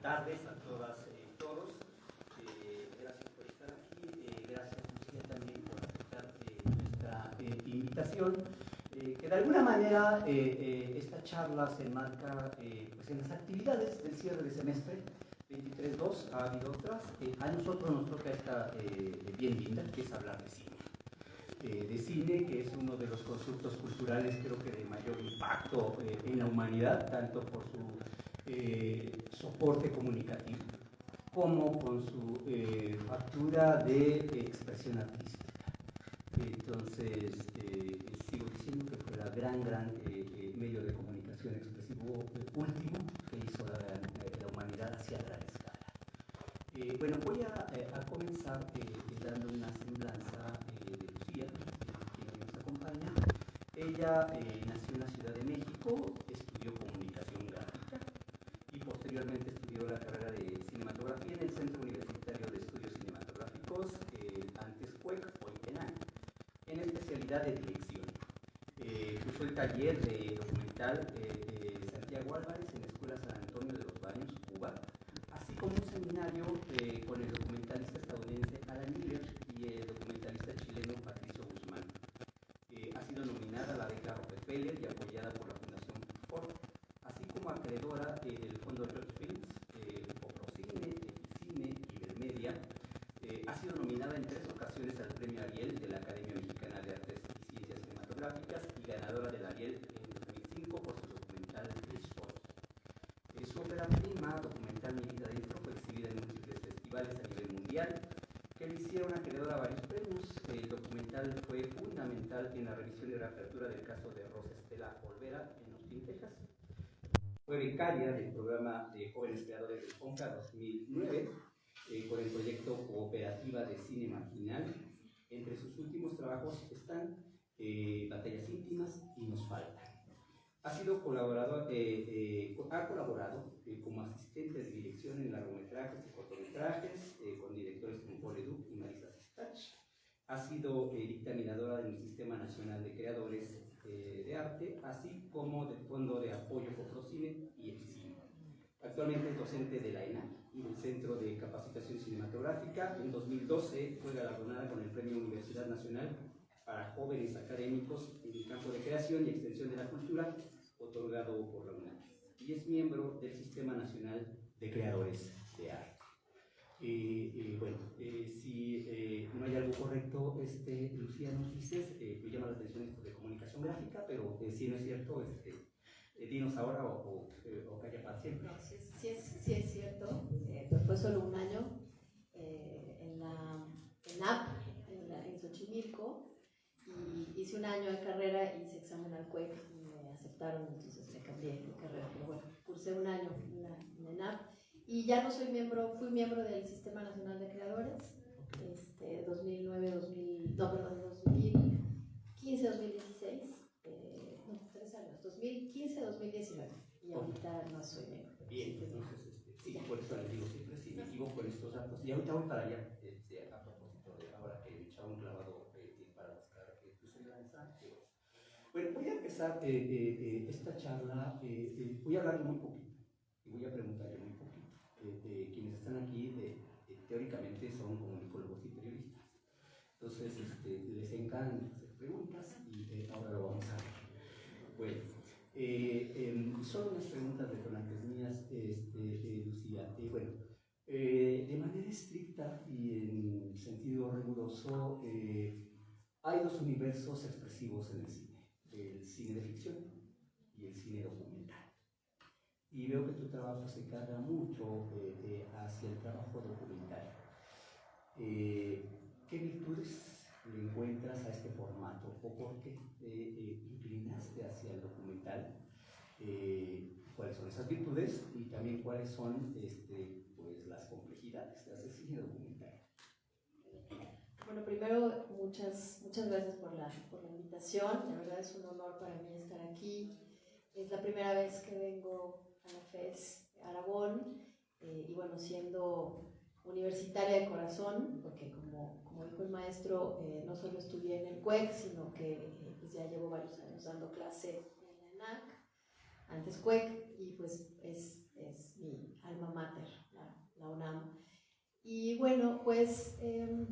tardes a todas y todos. Gracias por estar aquí. Gracias, Lucía, también por aceptar nuestra invitación. Que de alguna manera esta charla se enmarca pues en las actividades del cierre de semestre 23-2. Ha habido otras. A nosotros nos toca esta bien linda, que es hablar de cine. De cine, que es uno de los constructos culturales creo que de mayor impacto en la humanidad, tanto por su soporte comunicativo como con su factura de expresión artística. Entonces, sigo diciendo que fue la gran medio de comunicación expresivo último que hizo la humanidad hacia gran escala. Bueno, voy a comenzar dando una semblanza de Lucía, quien hoy nos acompaña. Ella nació en la Ciudad de México, estudió comunicación gráfica y posteriormente estudió la carrera de cinematografía en el Centro Universitario de Estudios Cinematográficos, antes CUEC, hoy ENAC, en especialidad de dirección. Cursó el taller de documental Santiago Álvarez en la Escuela San Antonio de los Baños, Cuba, así como un seminario con el documentalista estadounidense Alan Miller y el documentalista chileno Patricio Guzmán. Ha sido nominada a la Beca Rockefeller y apoyada por la Fundación Ford, así como acreedora del Fondo George Films, Coprocine, Cine y Ibermedia. Ha sido nominada en 3 ocasiones al Premio Ariel de la Academia Mexicana de Artes y Ciencias Cinematográficas y ganadora del Ariel en 2005 por su documental Sport. Su ópera prima, documental Mi Vida Dentro, fue exhibida en múltiples festivales a nivel mundial que le hicieron acreedora a varios premios. El documental fue fundamental en la revisión y reapertura del caso de Rosa Estela Olvera en Austin, Texas. Fue becaria del programa de Jóvenes Creadores del FONCA 2009 con el proyecto Cooperativa de Cine Marginal. Entre sus últimos trabajos están Batallas Íntimas y Nos Faltan. Ha colaborado como asistente de dirección en largometrajes y cortometrajes con directores como Paul Leduc y Marisa Sistach. Ha sido dictaminadora del Sistema Nacional de Creadores de Arte, así como del Fondo de Apoyo Coprocine y Epicine. Actualmente es docente de la ENAC y del Centro de Capacitación Cinematográfica. En 2012 fue galardonada con el Premio Universidad Nacional para Jóvenes Académicos en el campo de creación y extensión de la cultura, otorgado por la UNAM. Y es miembro del Sistema Nacional de Creadores de Arte. Bueno, si no hay algo correcto, Lucía, nos dices, me llama la atención esto de comunicación gráfica, pero si no es cierto, dinos ahora o calla para siempre. No, sí es cierto, pero fue solo un año en AP, en Xochimilco, y hice un año de carrera, hice examen al CUEC y me aceptaron, entonces me cambié de carrera, pero bueno, cursé un año en ENAP y ya no soy miembro, fui miembro del Sistema Nacional de Creadores, 2015-2016, no, 3 años, 2015-2019, y ahorita no soy miembro. Bien, entonces, sí, por eso les digo siempre, sí, me equivoco con estos datos, y ahorita voy para allá, a propósito de ahora que me echaba un clavado para buscar tu freelancer. Bueno, voy a empezar esta charla, voy a hablar muy poquito, y voy a preguntarle muy poquito. Quienes están aquí, teóricamente, son comunicólogos y periodistas. Entonces, les encanta hacer preguntas y ahora lo vamos a ver. Bueno, solo unas preguntas detonantes mías, Lucía. Bueno, de manera estricta y en sentido riguroso, hay 2 universos expresivos en el cine de ficción y el cine documental. Y veo que tu trabajo se carga mucho hacia el trabajo documental. ¿Qué virtudes le encuentras a este formato o por qué te inclinaste hacia el documental? ¿Cuáles son esas virtudes y también cuáles son pues, las complejidades de hacer cine documental? Bueno, primero, muchas gracias por la invitación. La verdad es un honor para mí estar aquí. Es la primera vez que vengo a la FES Aragón y bueno, siendo universitaria de corazón, porque como dijo el maestro, no solo estudié en el CUEC, sino que pues ya llevo varios años dando clase en la ENAC, antes CUEC, y pues es mi alma mater. Y bueno, pues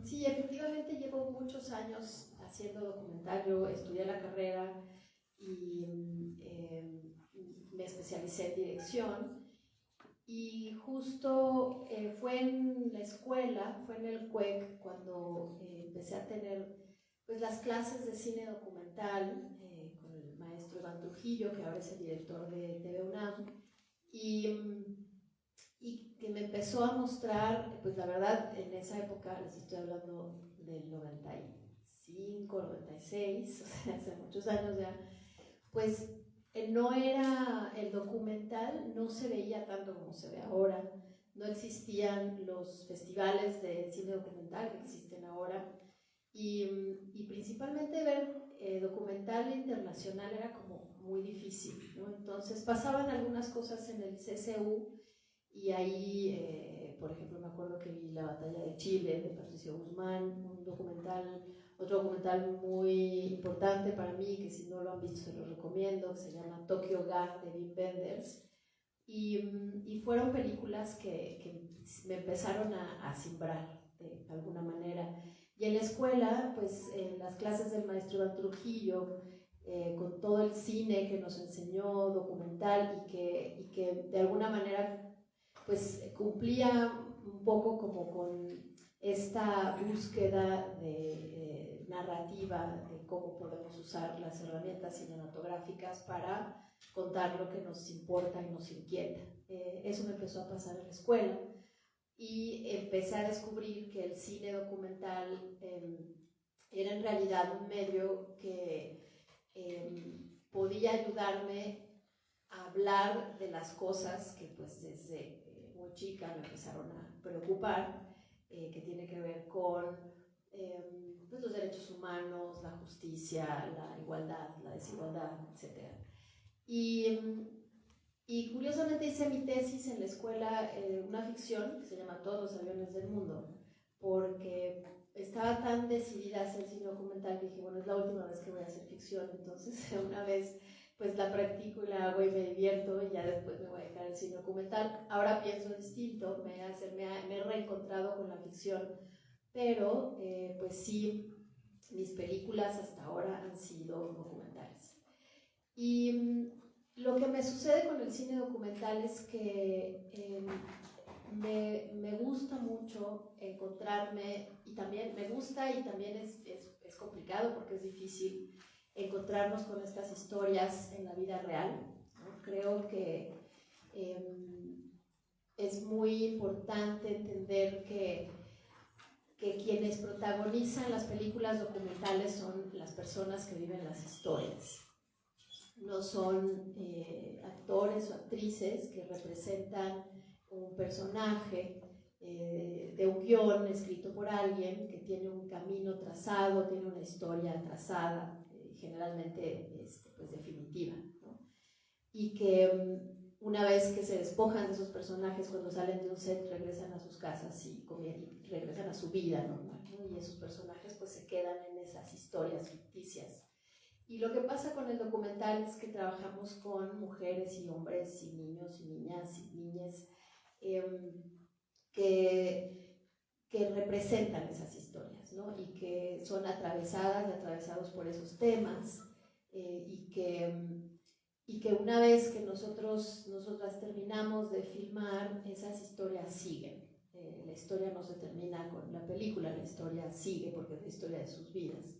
sí, efectivamente llevo muchos años haciendo documental. Yo estudié la carrera y me especialicé en dirección. Y justo fue en la escuela, fue en el CUEC, cuando empecé a tener pues, las clases de cine documental con el maestro Iván Trujillo, que ahora es el director de TV UNAM, y que me empezó a mostrar, pues la verdad, en esa época, les estoy hablando del 95, 96, o sea, hace muchos años ya, pues no era el documental, no se veía tanto como se ve ahora, no existían los festivales de cine documental que existen ahora, y principalmente ver documental internacional era como muy difícil, ¿no? Entonces pasaban algunas cosas en el CCU y ahí, por ejemplo, me acuerdo que vi La Batalla de Chile de Patricio Guzmán, un documental, otro documental muy importante para mí, que si no lo han visto se lo recomiendo, que se llama Tokyo Ga de Wim Wenders. Y fueron películas que me empezaron a simbrar de alguna manera. Y en la escuela, pues en las clases del maestro Iván Trujillo, con todo el cine que nos enseñó, documental, y que de alguna manera pues cumplía un poco como con esta búsqueda de narrativa de cómo podemos usar las herramientas cinematográficas para contar lo que nos importa y nos inquieta. Eso me empezó a pasar en la escuela y empecé a descubrir que el cine documental era en realidad un medio que podía ayudarme a hablar de las cosas que pues desde muy chica me empezaron a preocupar, que tiene que ver con pues los derechos humanos, la justicia, la igualdad, la desigualdad, etc. Y curiosamente hice mi tesis en la escuela, una ficción que se llama Todos los aviones del mundo, porque estaba tan decidida a hacer cine documental que dije, bueno, es la última vez que voy a hacer ficción, entonces una vez pues la practico y la hago y me divierto y ya después me voy a dejar el cine documental. Ahora pienso distinto, me he reencontrado con la ficción, pero pues sí, mis películas hasta ahora han sido documentales. Y lo que me sucede con el cine documental es que me gusta mucho encontrarme, y también me gusta y también es complicado porque es difícil encontrarnos con estas historias en la vida real, ¿no? Creo que es muy importante entender que quienes protagonizan las películas documentales son las personas que viven las historias. No son actores o actrices que representan un personaje de un guión escrito por alguien que tiene un camino trazado, tiene una historia trazada, generalmente pues definitiva, ¿no? Y que una vez que se despojan de esos personajes, cuando salen de un set, regresan a sus casas y regresan a su vida normal, ¿no? Y esos personajes pues se quedan en esas historias ficticias. Y lo que pasa con el documental es que trabajamos con mujeres y hombres y niños y niñas y niñas que representan esas historias, ¿no? Y que son atravesadas y atravesados por esos temas y que una vez que nosotras terminamos de filmar, esas historias siguen. La historia no se termina con la película, la historia sigue porque es la historia de sus vidas.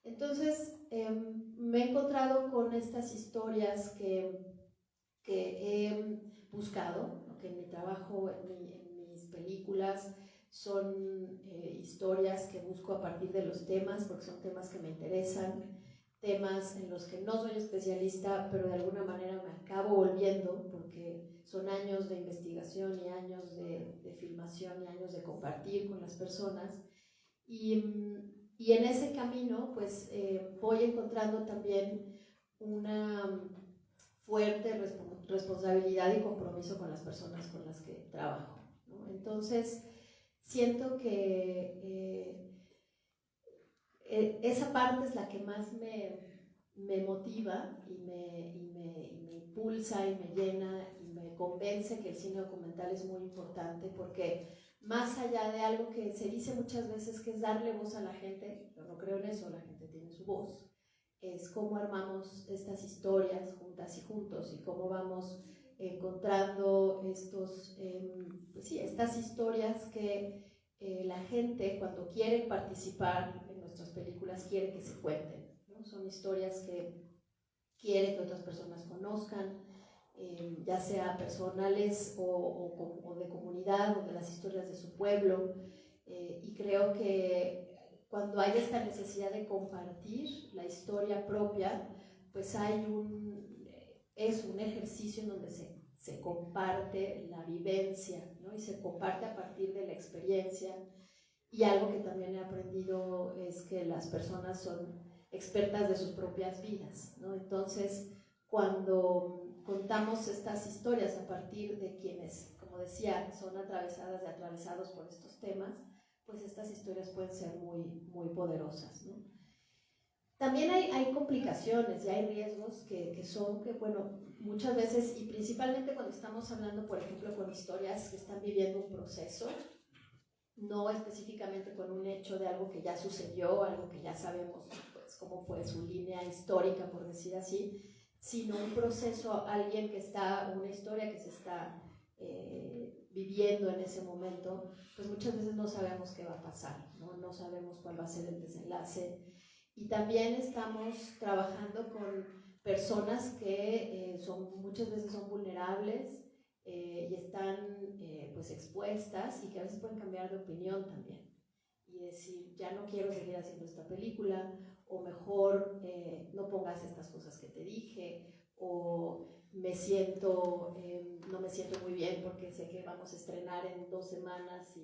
Entonces me he encontrado con estas historias que he buscado, ¿no? Que en mi trabajo, en mis películas, son historias que busco a partir de los temas, porque son temas que me interesan, temas en los que no soy especialista, pero de alguna manera me acabo volviendo, porque son años de investigación y años de filmación y años de compartir con las personas. Y en ese camino, pues voy encontrando también una fuerte responsabilidad y compromiso con las personas con las que trabajo, ¿no? Entonces, siento que esa parte es la que más me motiva y me impulsa y me llena y me convence que el cine documental es muy importante porque más allá de algo que se dice muchas veces que es darle voz a la gente, yo no creo en eso, la gente tiene su voz, es cómo armamos estas historias juntas y juntos y cómo vamos encontrando pues sí, estas historias que la gente cuando quiere participar en nuestras películas quiere que se cuenten, ¿no? Son historias que quiere que otras personas conozcan, ya sea personales o de comunidad o de las historias de su pueblo, y creo que cuando hay esta necesidad de compartir la historia propia, pues es un ejercicio en donde se comparte la vivencia, ¿no? Y se comparte a partir de la experiencia. Y algo que también he aprendido es que las personas son expertas de sus propias vidas, ¿no? Entonces, cuando contamos estas historias a partir de quienes, como decía, son atravesadas y atravesados por estos temas, pues estas historias pueden ser muy, muy poderosas, ¿no? También hay complicaciones y hay riesgos que son que, bueno, muchas veces, y principalmente cuando estamos hablando, por ejemplo, con historias que están viviendo un proceso, no específicamente con un hecho de algo que ya sucedió, algo que ya sabemos pues, cómo fue su línea histórica, por decir así, sino un proceso, alguien que está, una historia que se está viviendo en ese momento, pues muchas veces no sabemos qué va a pasar, no sabemos cuál va a ser el desenlace. Y también estamos trabajando con personas que muchas veces son vulnerables, y están pues expuestas y que a veces pueden cambiar de opinión también y decir, ya no quiero seguir haciendo esta película, o mejor no pongas estas cosas que te dije, o no me siento muy bien porque sé que vamos a estrenar en 2 semanas,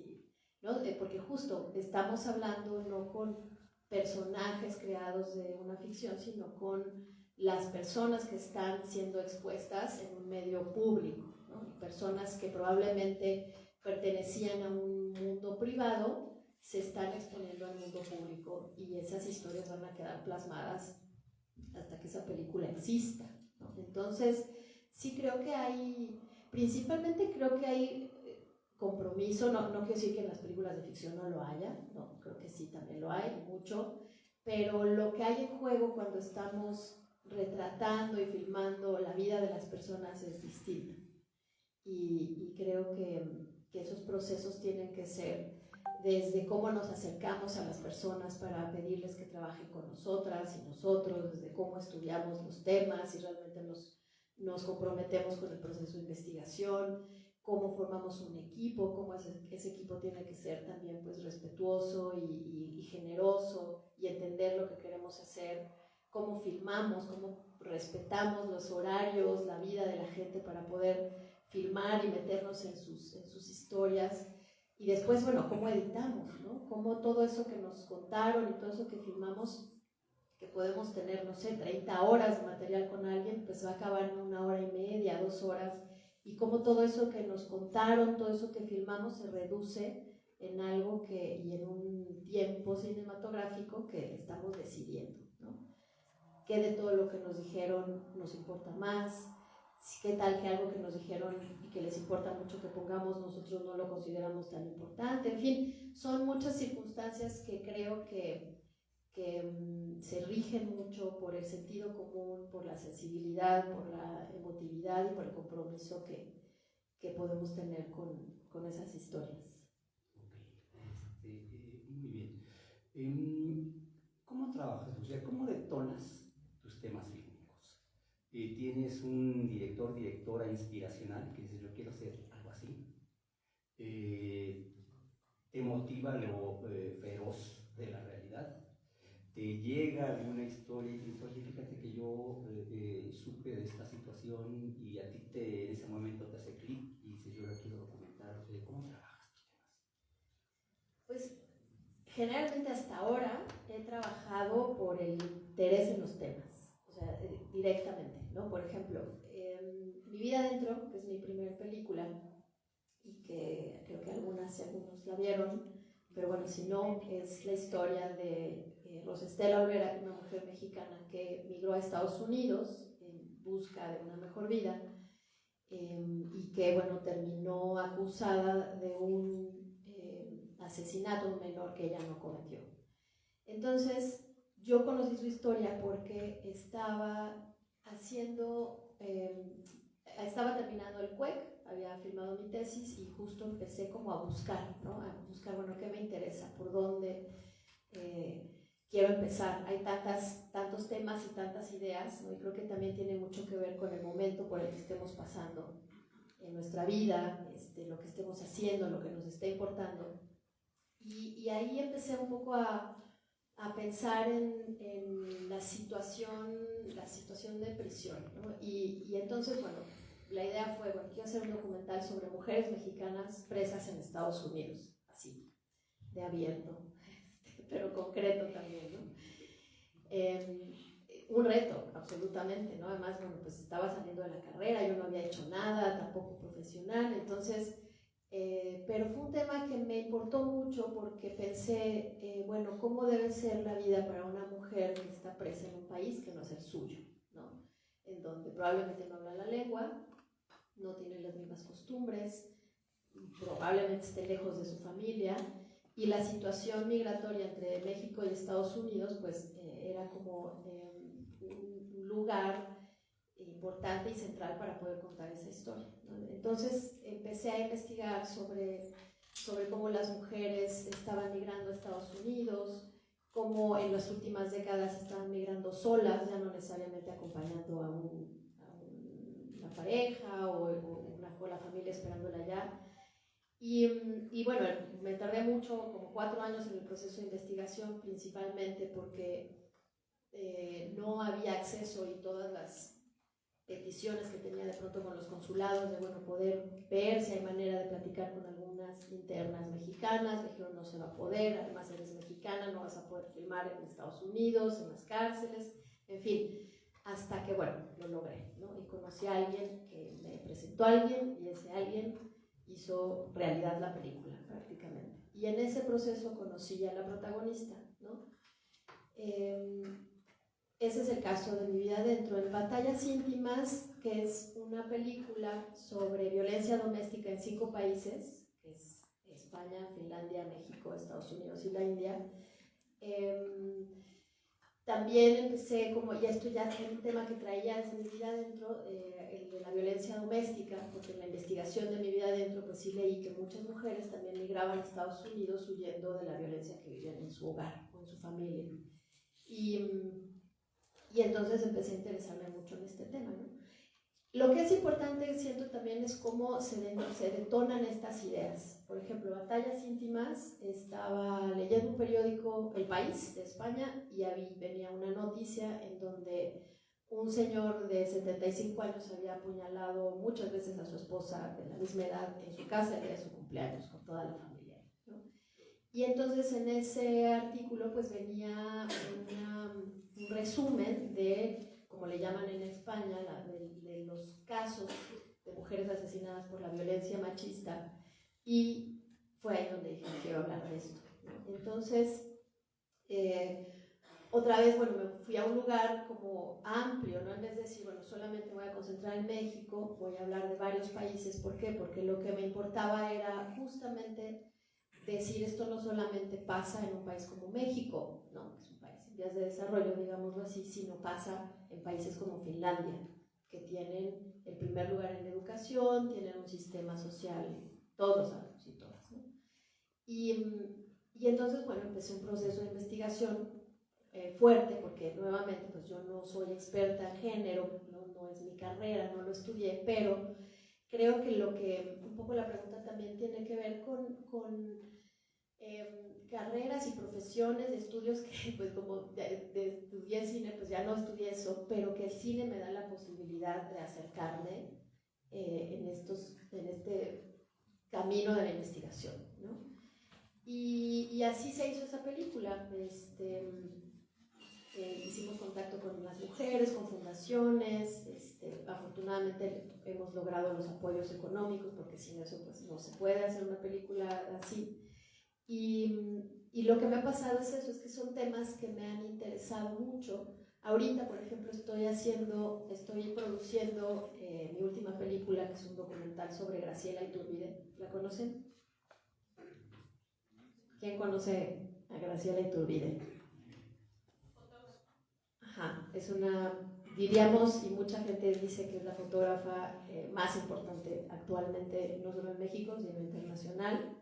¿no? Porque justo estamos hablando no con personajes creados de una ficción, sino con las personas que están siendo expuestas en un medio público, ¿no? Personas que probablemente pertenecían a un mundo privado se están exponiendo al mundo público y esas historias van a quedar plasmadas hasta que esa película exista, ¿no? Entonces, sí creo que principalmente creo que hay compromiso, no quiero decir que en las películas de ficción no lo haya, no, creo que sí, también lo hay, mucho, pero lo que hay en juego cuando estamos retratando y filmando la vida de las personas es distinto. Y creo que esos procesos tienen que ser desde cómo nos acercamos a las personas para pedirles que trabajen con nosotras y nosotros, desde cómo estudiamos los temas y realmente nos comprometemos con el proceso de investigación, cómo formamos un equipo, cómo ese equipo tiene que ser también pues respetuoso y generoso y entender lo que queremos hacer, cómo filmamos, cómo respetamos los horarios, la vida de la gente para poder filmar y meternos en sus historias. Y después, bueno, cómo editamos, ¿no? Cómo todo eso que nos contaron y todo eso que filmamos, que podemos tener, no sé, 30 horas de material con alguien, pues va a acabar en 1 hora y media, 2 horas, y cómo todo eso que nos contaron, todo eso que filmamos se reduce en algo y en un tiempo cinematográfico que estamos decidiendo, ¿no? ¿Qué de todo lo que nos dijeron nos importa más? ¿Qué tal que algo que nos dijeron y que les importa mucho que pongamos, nosotros no lo consideramos tan importante? En fin, son muchas circunstancias que creo que se rigen mucho por el sentido común, por la sensibilidad, por la emotividad y por el compromiso que podemos tener con esas historias. Ok, muy bien. ¿Cómo trabajas, Lucía? ¿Cómo detonas tus temas fílmicos? ¿Tienes un director, directora inspiracional que dices, yo quiero hacer algo así? ¿Te motiva lo feroz de la realidad? ¿Te llega alguna historia y dices, oye, fíjate que yo supe de esta situación y a ti en ese momento te hace clic y dices, yo lo quiero documentar? ¿Cómo trabajas tus temas? Pues generalmente hasta ahora he trabajado por el interés en los temas, o sea, directamente, ¿no? Por ejemplo, Mi vida adentro, que es mi primera película, y que creo que algunos la vieron, pero bueno, si no, es la historia de Rosa Estela Olvera, una mujer mexicana que migró a Estados Unidos en busca de una mejor vida, y que, bueno, terminó acusada de un asesinato de un menor que ella no cometió. Entonces, yo conocí su historia porque estaba terminando el CUEC, había firmado mi tesis y justo empecé como a buscar, ¿no? A buscar, bueno, ¿qué me interesa? ¿Por dónde quiero empezar? Hay tantos temas y tantas ideas, ¿no? Y creo que también tiene mucho que ver con el momento por el que estemos pasando en nuestra vida, lo que estemos haciendo, lo que nos esté importando. Y ahí empecé un poco a pensar en la situación de prisión, ¿no? Y entonces, bueno, la idea fue, bueno, quiero hacer un documental sobre mujeres mexicanas presas en Estados Unidos, así, de abierto, pero concreto también, ¿no? Un reto, absolutamente, ¿no? Además, bueno, pues estaba saliendo de la carrera, yo no había hecho nada, tampoco profesional, entonces, pero fue un tema que me importó mucho porque pensé, bueno, ¿cómo debe ser la vida para una mujer que está presa en un país que no es el suyo, ¿no? En donde probablemente no habla la lengua, no tiene las mismas costumbres, probablemente esté lejos de su familia, y la situación migratoria entre México y Estados Unidos, pues era como un lugar importante y central para poder contar esa historia, ¿no? Entonces empecé a investigar sobre cómo las mujeres estaban migrando a Estados Unidos, cómo en las últimas décadas estaban migrando solas, ya no necesariamente acompañando a una pareja o la familia esperándola allá. Y bueno, me tardé mucho, como 4 años en el proceso de investigación, principalmente porque no había acceso y todas las peticiones que tenía de pronto con los consulados, de bueno, poder ver si hay manera de platicar con algunas internas mexicanas, me dijeron no se va a poder, además eres mexicana, no vas a poder filmar en Estados Unidos, en las cárceles, en fin, hasta que bueno, lo logré, ¿no? Y conocí a alguien que me presentó a alguien y ese alguien hizo realidad la película prácticamente. Y en ese proceso conocí a la protagonista, ¿no? Ese es el caso de Mi vida adentro. En Batallas íntimas, que es una película sobre violencia doméstica en 5 países, que es España, Finlandia, México, Estados Unidos y la India. También empecé, y esto ya es un tema que traía desde Mi vida adentro, el de la violencia doméstica, porque en la investigación de Mi vida adentro, pues sí leí que muchas mujeres también migraban a Estados Unidos huyendo de la violencia que vivían en su hogar o en su familia. Y entonces empecé a interesarme mucho en este tema, ¿no? Lo que es importante, siento también, es cómo se detonan estas ideas. Por ejemplo, Batallas íntimas, estaba leyendo un periódico, El País, de España, y venía una noticia en donde un señor de 75 años había apuñalado muchas veces a su esposa de la misma edad en su casa el día de su cumpleaños, con toda la familia, ¿no? Y entonces en ese artículo pues venía un resumen de, como le llaman en España, de los casos de mujeres asesinadas por la violencia machista, y fue ahí donde dije, quiero hablar de esto, ¿no? Entonces, otra vez, bueno, me fui a un lugar como amplio, ¿no? En vez de decir, bueno, solamente me voy a concentrar en México, voy a hablar de varios países. ¿Por qué? Porque lo que me importaba era justamente decir, esto no solamente pasa en un país como México, ¿no? Que es un país en vías de desarrollo, digámoslo así, sino pasa en países como Finlandia, que tienen el primer lugar en educación, tienen un sistema social, todos sabemos y todas, ¿no? Y entonces, bueno, empecé un proceso de investigación fuerte, porque nuevamente, pues yo no soy experta en género, no es mi carrera, no lo estudié, pero creo que un poco la pregunta también tiene que ver con carreras y profesiones, estudios que pues como estudié cine, pues ya no estudié eso, pero que el cine me da la posibilidad de acercarme en este camino de la investigación, ¿no? Y así se hizo esa película. Hicimos contacto con las mujeres, con fundaciones, afortunadamente hemos logrado los apoyos económicos, porque sin eso pues no se puede hacer una película así. Y lo que me ha pasado es eso, es que son temas que me han interesado mucho. Ahorita, por ejemplo, estoy produciendo mi última película, que es un documental sobre Graciela Iturbide. ¿La conocen? ¿Quién conoce a Graciela Iturbide? Ajá, es una, diríamos, y mucha gente dice que es la fotógrafa más importante actualmente, no solo en México, sino internacional.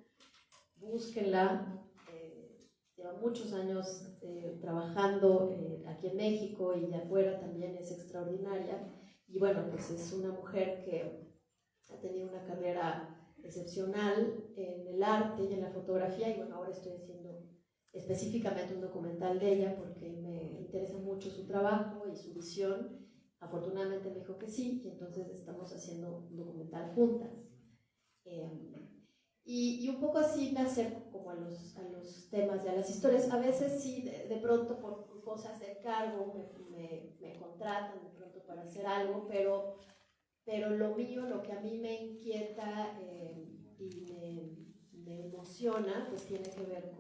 Búsquenla, lleva muchos años trabajando aquí en México y de afuera también, es extraordinaria. Y bueno, pues es una mujer que ha tenido una carrera excepcional en el arte y en la fotografía, y bueno, ahora estoy haciendo específicamente un documental de ella porque me interesa mucho su trabajo y su visión. Afortunadamente me dijo que sí, y entonces estamos haciendo un documental juntas. Y un poco así me acerco como a los temas y a las historias. A veces sí, de pronto por cosas de cargo me contratan de pronto para hacer algo, pero lo mío, lo que a mí me inquieta y me emociona, pues tiene que ver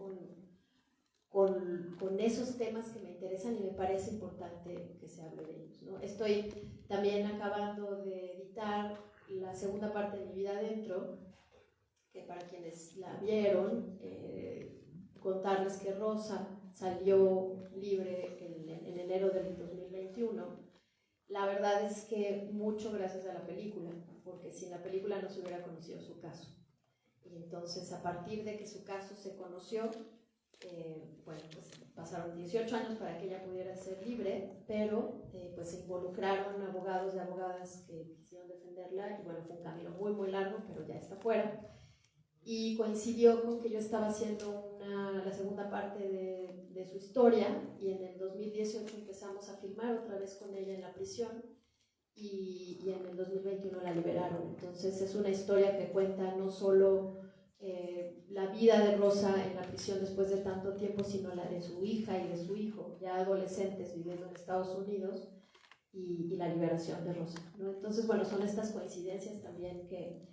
con esos temas que me interesan y me parece importante que se hable de ellos, ¿no? Estoy también acabando de editar la segunda parte de Mi vida adentro, que para quienes la vieron, contarles que Rosa salió libre en enero del 2021. La verdad es que mucho gracias a la película, porque sin la película no se hubiera conocido su caso. Y entonces, a partir de que su caso se conoció, bueno, pues pasaron 18 años para que ella pudiera ser libre, pero pues se involucraron abogados y abogadas que quisieron defenderla, y bueno, fue un camino muy, muy largo, pero ya está fuera. Y coincidió con que yo estaba haciendo la segunda parte de su historia, y en el 2018 empezamos a filmar otra vez con ella en la prisión, y en el 2021 la liberaron. Entonces es una historia que cuenta no solo la vida de Rosa en la prisión después de tanto tiempo, sino la de su hija y de su hijo, ya adolescentes viviendo en Estados Unidos, y la liberación de Rosa, ¿no? Entonces, bueno, son estas coincidencias también que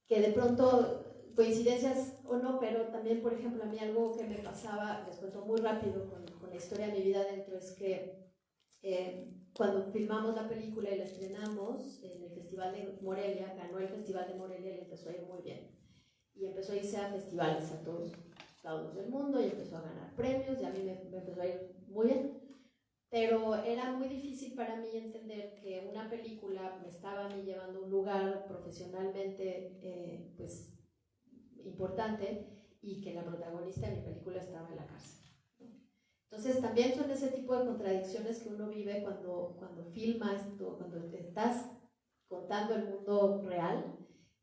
de pronto, coincidencias o no, pero también, por ejemplo, a mí algo que me pasaba, les cuento muy rápido con la historia de Mi vida adentro, es que cuando filmamos la película y la estrenamos en el Festival de Morelia, ganó el Festival de Morelia y empezó a ir muy bien. Y empezó a irse a festivales a todos lados del mundo y empezó a ganar premios, y a mí me empezó a ir muy bien. Pero era muy difícil para mí entender que una película me estaba a mí llevando a un lugar profesionalmente pues importante, y que la protagonista de mi película estaba en la cárcel. Entonces también son ese tipo de contradicciones que uno vive cuando filmas, cuando te estás contando el mundo real,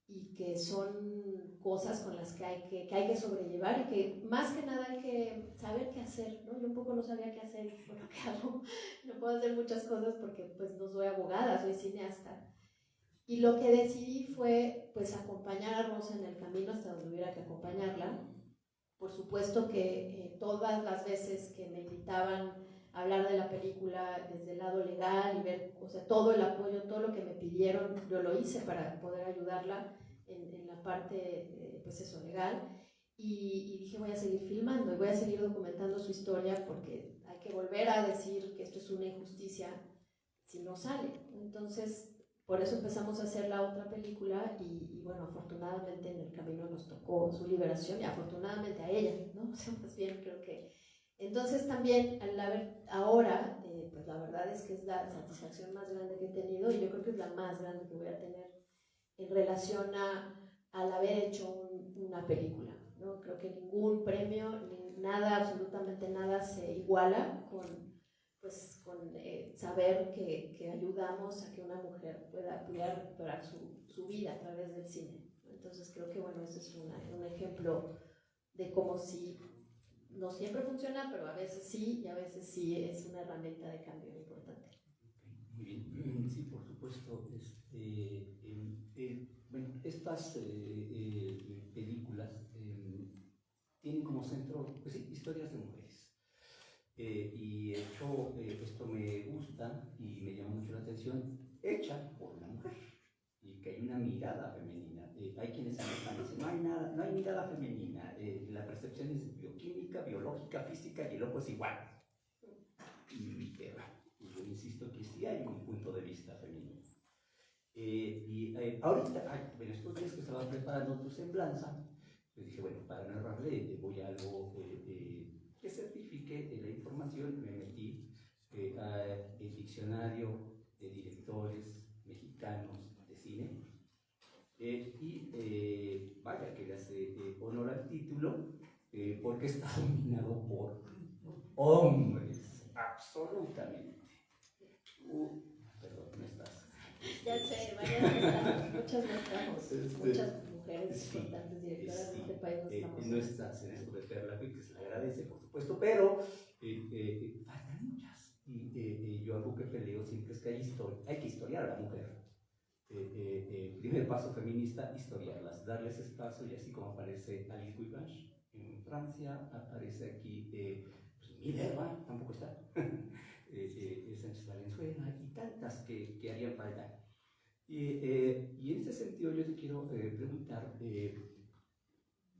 y que son cosas con las que hay que sobrellevar, y que más que nada hay que saber qué hacer, ¿no? Yo un poco no sabía qué hacer, bueno, ¿qué hago? No puedo hacer muchas cosas porque pues no soy abogada, soy cineasta. Y lo que decidí fue pues acompañar a Rosa en el camino hasta donde hubiera que acompañarla. Por supuesto que todas las veces que me invitaban a hablar de la película desde el lado legal y ver, o sea, todo el apoyo, todo lo que me pidieron, yo lo hice para poder ayudarla en la parte, pues eso, legal. Y dije, voy a seguir filmando y voy a seguir documentando su historia, porque hay que volver a decir que esto es una injusticia si no sale. Entonces, por eso empezamos a hacer la otra película, y bueno, afortunadamente en el camino nos tocó su liberación, y afortunadamente a ella, ¿no? O sea, más bien creo que... Entonces también al haber ahora, pues la verdad es que es la satisfacción más grande que he tenido, y yo creo que es la más grande que voy a tener en relación al haber hecho una película, ¿no? Creo que ningún premio, ni nada, absolutamente nada se iguala con saber que ayudamos a que una mujer pudiera recuperar su vida a través del cine. Entonces creo que bueno, ese es un ejemplo de cómo sí, no siempre funciona, pero a veces sí, y a veces sí es una herramienta de cambio importante. Muy bien, sí, por supuesto. Bueno, estas películas tienen como centro, pues sí, historias de mujeres. Y de hecho, esto me gusta y me llama mucho la atención, hecha por una mujer, y que hay una mirada femenina. Hay quienes dicen, no hay mirada femenina, la percepción es bioquímica, biológica, física, y el ojo es igual. Pero yo insisto que sí hay un punto de vista femenino. Ahorita, en estos días que estaba preparando tu semblanza, Pues dije, bueno, para no errarle, voy a algo que certifique la información. Me metí al diccionario de directores mexicanos de cine. Vaya que le hace honor al título, porque está dominado por hombres, absolutamente. Perdón, no estás. Ya sé, muchas no estamos, muchas mujeres importantes directoras de este país no estamos. No estás en esto de Perla, que se le agradece, por supuesto, pero faltan muchas. Y yo algo que peleo siempre es que hay que historiar a la mujer. Primer paso feminista, historiarlas, darles espacio, y así como aparece Alice Guibach en Francia, aparece aquí pues Minerva, tampoco está, Sánchez Valenzuela y tantas que harían falta. Y en este sentido yo te quiero preguntar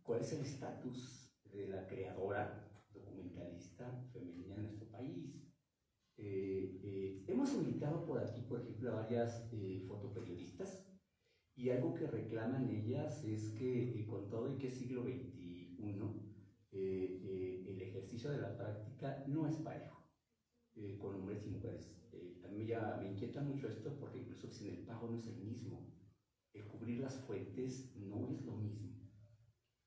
cuál es el estatus de la creadora documentalista femenina en nuestro país. Hemos invitado por aquí, por ejemplo, a varias fotoperiodistas, y algo que reclaman ellas es que con todo y que es siglo XXI, el ejercicio de la práctica no es parejo con hombres y mujeres. A mí ya me inquieta mucho esto, porque incluso si el pago no es el mismo, el cubrir las fuentes no es lo mismo.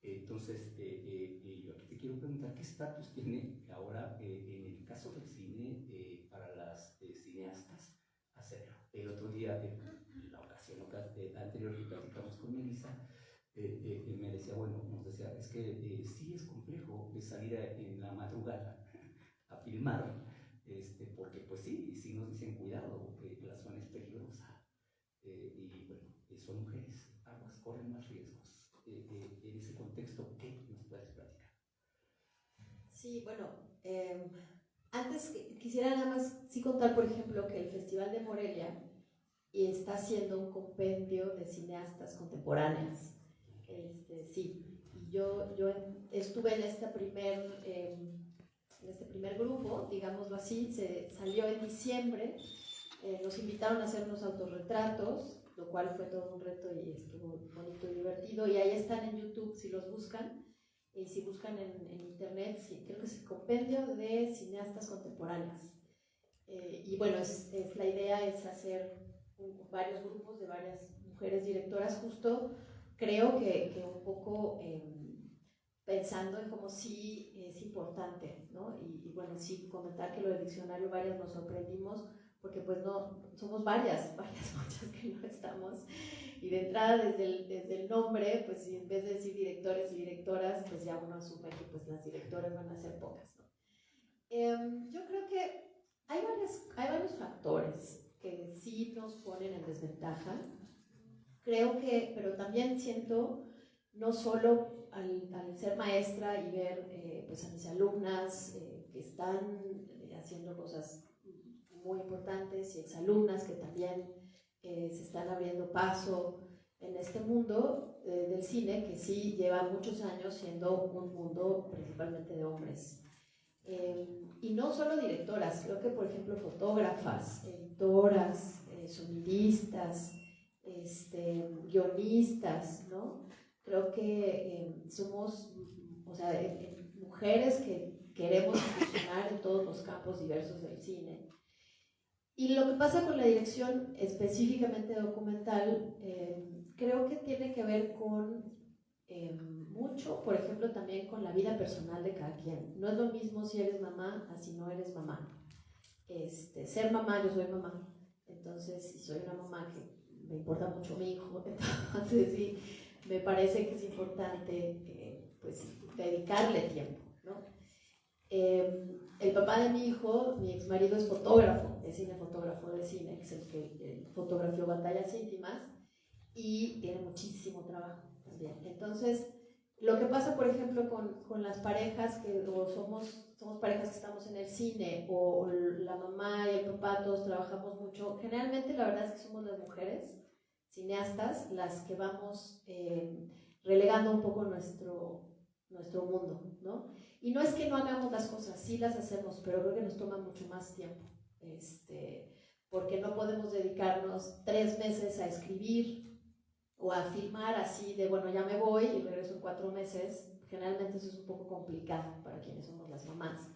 Entonces, yo aquí te quiero preguntar qué estatus tiene ahora en el caso del cine para las cineastas hacerlo. El otro día, en la ocasión anterior que platicamos con Melissa, me decía, bueno, nos decía, es que sí es complejo salir en la madrugada a filmar, porque pues sí nos dicen cuidado, la zona es peligrosa, y bueno, son mujeres, aguas, corren más riesgos. En ese contexto, ¿qué nos puedes platicar? Sí, bueno, antes quisiera nada más sí contar, por ejemplo, que el Festival de Morelia está haciendo un compendio de cineastas contemporáneas. Sí, y yo estuve en este primer grupo, digámoslo así, se salió en diciembre, nos invitaron a hacer unos autorretratos, lo cual fue todo un reto y estuvo bonito y divertido, y ahí están en YouTube si los buscan. Si buscan en internet, sí, creo que es el compendio de cineastas contemporáneas. Y bueno, la idea es hacer varios grupos de varias mujeres directoras, justo creo que un poco pensando en cómo sí es importante, ¿no? Y bueno, sí, comentar que lo del diccionario varias nos sorprendimos, porque pues no, somos varias muchas que no estamos. Y de entrada, desde el nombre, pues en vez de decir directores y directoras, pues ya uno asume que pues las directoras van a ser pocas, ¿no? Yo creo que hay varios factores que sí nos ponen en desventaja. Creo que, pero también siento, no solo al ser maestra y ver pues a mis alumnas que están haciendo cosas muy importantes, y exalumnas que también se están abriendo paso en este mundo del cine, que sí lleva muchos años siendo un mundo principalmente de hombres. Y no solo directoras, creo que por ejemplo fotógrafas, editoras, sonidistas, guionistas, ¿no? Creo que somos, o sea, mujeres que queremos funcionar en todos los campos diversos del cine. Y lo que pasa con la dirección específicamente documental, creo que tiene que ver con mucho, por ejemplo, también con la vida personal de cada quien. No es lo mismo si eres mamá a si no eres mamá. Ser mamá, yo soy mamá, entonces si soy una mamá que me importa mucho mi hijo, entonces sí, me parece que es importante pues dedicarle tiempo, ¿no? El papá de mi hijo, mi ex marido, es fotógrafo, es cinefotógrafo de cine, que es el que fotografió Batallas Íntimas, y tiene muchísimo trabajo también. Entonces, lo que pasa, por ejemplo, con las parejas que somos parejas que estamos en el cine, o la mamá y el papá, todos trabajamos mucho, generalmente la verdad es que somos las mujeres cineastas las que vamos relegando un poco nuestro mundo, ¿no? Y no es que no hagamos las cosas, sí las hacemos, pero creo que nos toma mucho más tiempo, porque no podemos dedicarnos 3 meses a escribir o a filmar así de, bueno, ya me voy y regreso en 4 meses. Generalmente eso es un poco complicado para quienes somos las mamás.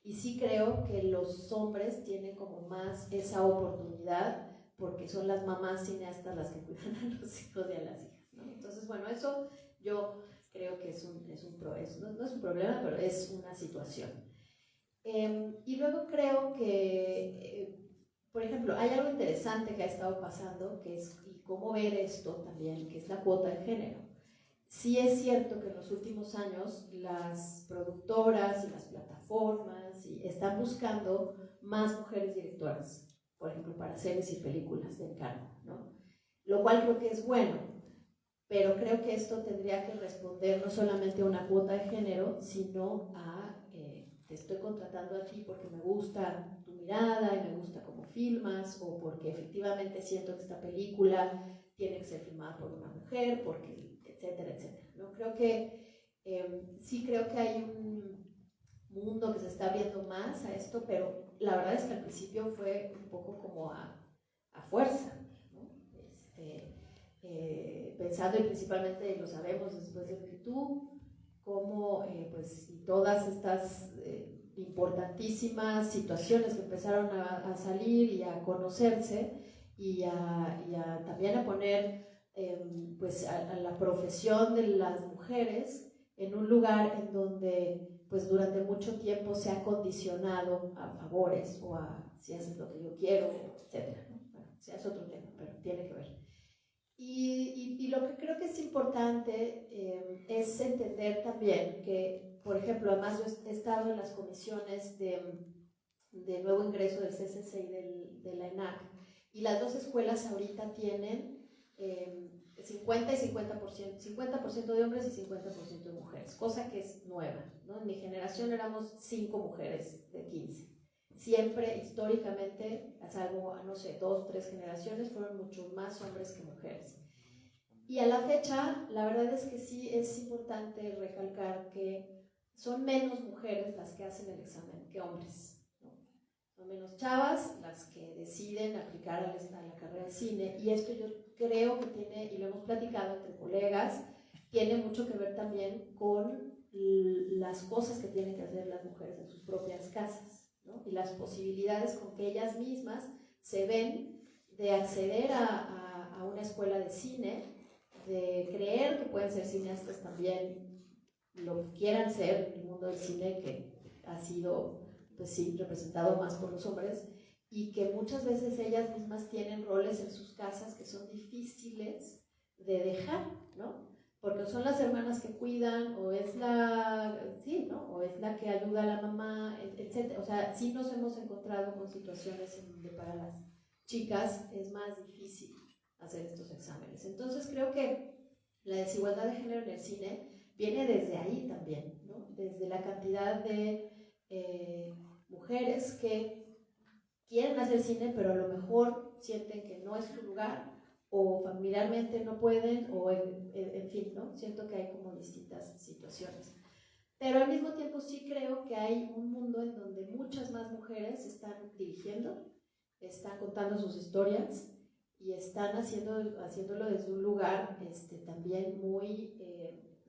Y sí creo que los hombres tienen como más esa oportunidad porque son las mamás cineastas las que cuidan a los hijos y a las hijas, ¿no? Entonces, bueno, eso yo creo que no es un problema, pero es una situación. Y luego creo que, por ejemplo, hay algo interesante que ha estado pasando, que es, y cómo ver esto también, que es la cuota de género. Sí es cierto que en los últimos años las productoras y las plataformas están buscando más mujeres directoras, por ejemplo, para series y películas de encargo, ¿no? Lo cual creo que es bueno, pero creo que esto tendría que responder no solamente a una cuota de género, sino a te estoy contratando a ti porque me gusta tu mirada y me gusta cómo filmas, o porque efectivamente siento que esta película tiene que ser filmada por una mujer, porque etcétera, etcétera, ¿no? Creo que sí creo que hay un mundo que se está abriendo más a esto, pero la verdad es que al principio fue un poco como a fuerza, ¿no? Pensando, y principalmente lo sabemos después de tú, cómo pues todas estas importantísimas situaciones que empezaron a salir y a conocerse también a poner pues a la profesión de las mujeres en un lugar en donde pues durante mucho tiempo se ha condicionado a favores o a si haces lo que yo quiero, etcétera, ¿no? Bueno, ya es otro tema, pero tiene que ver. Y lo que creo que es importante es entender también que, por ejemplo, además yo he estado en las comisiones de nuevo ingreso del CCC y de la ENAC, y las dos escuelas ahorita tienen 50 y 50%, 50% de hombres y 50% de mujeres, cosa que es nueva, ¿no? En mi generación éramos 5 mujeres de 15. Siempre, históricamente, a salvo, no sé, 2, 3 generaciones, fueron muchos más hombres que mujeres. Y a la fecha, la verdad es que sí es importante recalcar que son menos mujeres las que hacen el examen que hombres, ¿no? Son menos chavas las que deciden aplicar a la carrera de cine, y esto yo creo que tiene, y lo hemos platicado entre colegas, tiene mucho que ver también con las cosas que tienen que hacer las mujeres en sus propias casas, ¿no? Y las posibilidades con que ellas mismas se ven de acceder a una escuela de cine, de creer que pueden ser cineastas también, lo que quieran ser, el mundo del cine que ha sido, pues sí, representado más por los hombres, y que muchas veces ellas mismas tienen roles en sus casas que son difíciles de dejar, ¿no? Porque son las hermanas que cuidan, o es sí, ¿no? O es la que ayuda a la mamá, etc. O sea, sí nos hemos encontrado con situaciones en donde para las chicas es más difícil hacer estos exámenes. Entonces creo que la desigualdad de género en el cine viene desde ahí también, ¿no? Desde la cantidad de mujeres que quieren hacer cine, pero a lo mejor sienten que no es su lugar, o familiarmente no pueden, o en fin, ¿no? Siento que hay como distintas situaciones. Pero al mismo tiempo sí creo que hay un mundo en donde muchas más mujeres están dirigiendo, están contando sus historias y están haciéndolo desde un lugar también muy,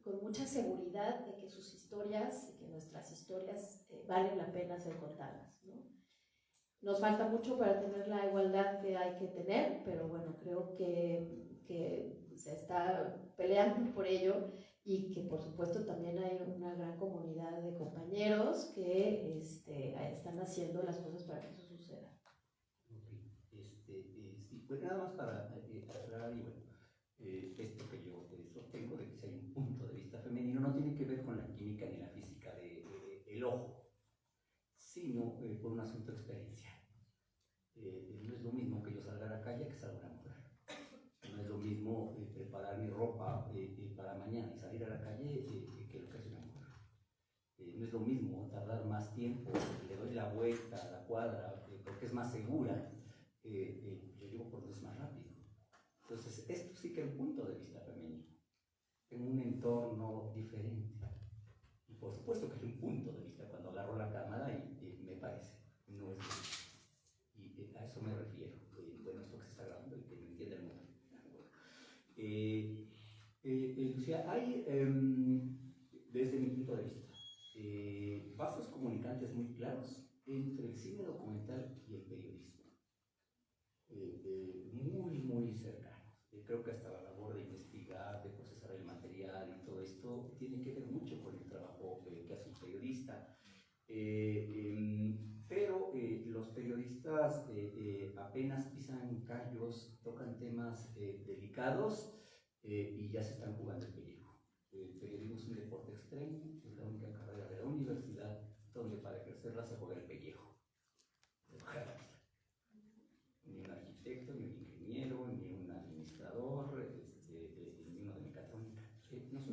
con mucha seguridad de que sus historias, que nuestras historias valen la pena ser contadas, ¿no? Nos falta mucho para tener la igualdad que hay que tener, pero bueno, creo que se está peleando por ello, y que por supuesto también hay una gran comunidad de compañeros que están haciendo las cosas para que eso suceda. Sí, pues nada más para aclarar, y bueno, esto que yo sostengo de que si hay un punto de vista femenino no tiene que ver con la química ni la física del ojo, sino por un asunto de experiencia. No es lo mismo que yo salga a la calle que salga una mujer. No es lo mismo preparar mi ropa para mañana y salir a la calle que lo que hace una mujer. No es lo mismo tardar más tiempo, le doy la vuelta a la cuadra porque es más segura, yo llego por donde es más rápido. Entonces, esto sí que es un punto de vista femenino, en un entorno diferente. Y por supuesto que es un punto de vista cuando agarro la cámara y me parece, no es lo mismo. Y a eso me refiero. Bueno, esto que se está grabando y que me entiende el mundo. Lucía, hay, desde mi punto de vista, vasos comunicantes muy claros entre el cine documental y el periodismo. Muy cercanos. Creo que hasta la labor de investigar, de procesar el material y todo esto tiene que ver mucho con el trabajo que hace un periodista. Pero los periodistas apenas pisan callos, tocan temas delicados y ya se están jugando el pellejo. El periodismo es un deporte extremo, es la única carrera de la universidad donde para ejercerla se juega el pellejo. Ni un arquitecto, ni un ingeniero, ni un administrador, ni uno de mecatrónica. Nosotros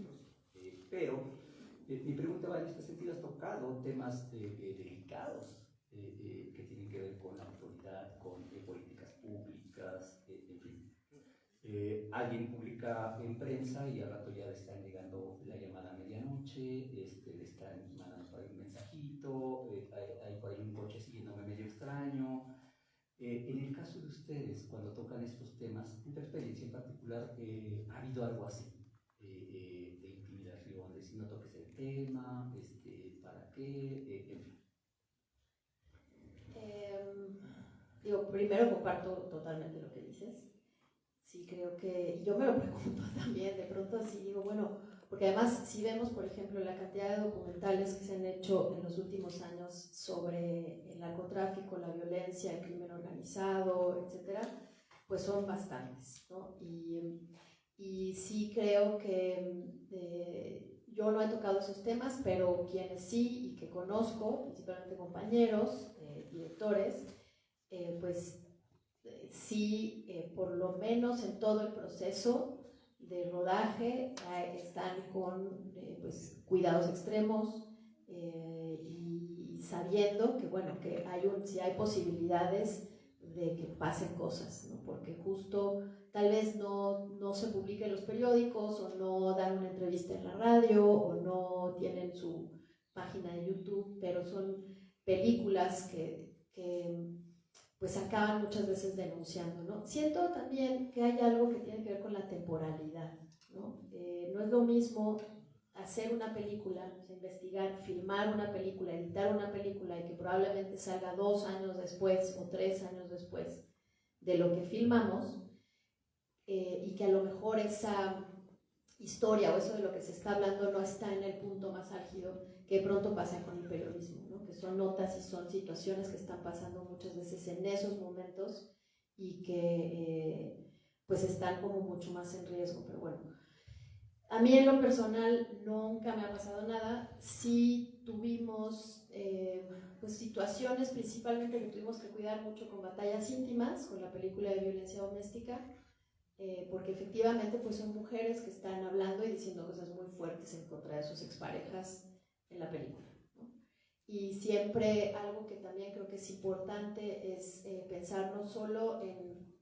sí. Pero mi pregunta va en este sentido: has tocado temas delicados que tienen que ver con la autoridad, con políticas públicas, en fin. Alguien publica en prensa y al rato ya le están llegando la llamada a medianoche, le están mandando por ahí un mensajito, hay por ahí un coche siguiéndome medio extraño. En el caso de ustedes, cuando tocan estos temas, en tu experiencia en particular, ¿ha habido algo así? De intimidación, de si no toques el tema, ¿para qué? En fin. Primero comparto totalmente lo que dices. Sí, creo que yo me lo pregunto también, de pronto así digo, bueno, porque además si vemos, por ejemplo, la cantidad de documentales que se han hecho en los últimos años sobre el narcotráfico, la violencia, el crimen organizado, etcétera, pues son bastantes, ¿no? Y sí creo que yo no he tocado esos temas, pero quienes sí y que conozco, principalmente compañeros, directores, pues sí, por lo menos en todo el proceso de rodaje están con pues, cuidados extremos y sabiendo que, bueno, que si hay posibilidades de que pasen cosas, ¿no? Porque justo tal vez no se publique en los periódicos o no dan una entrevista en la radio o no tienen su página de YouTube, pero son películas que pues acaban muchas veces denunciando, ¿no? Siento también que hay algo que tiene que ver con la temporalidad, ¿no? No es lo mismo hacer una película, o sea, investigar, filmar una película, editar una película y que probablemente salga 2 años después o 3 años después de lo que filmamos y que a lo mejor esa historia o eso de lo que se está hablando no está en el punto más álgido que pronto pasa con el periodismo, ¿no? Que son notas y son situaciones que están pasando muchas veces en esos momentos y que pues están como mucho más en riesgo, pero bueno. A mí en lo personal nunca me ha pasado nada. Sí tuvimos pues situaciones principalmente que tuvimos que cuidar mucho con Batallas Íntimas, con la película de violencia doméstica, porque efectivamente pues son mujeres que están hablando y diciendo cosas muy fuertes en contra de sus exparejas en la película, ¿no? Y siempre algo que también creo que es importante es pensar no solo en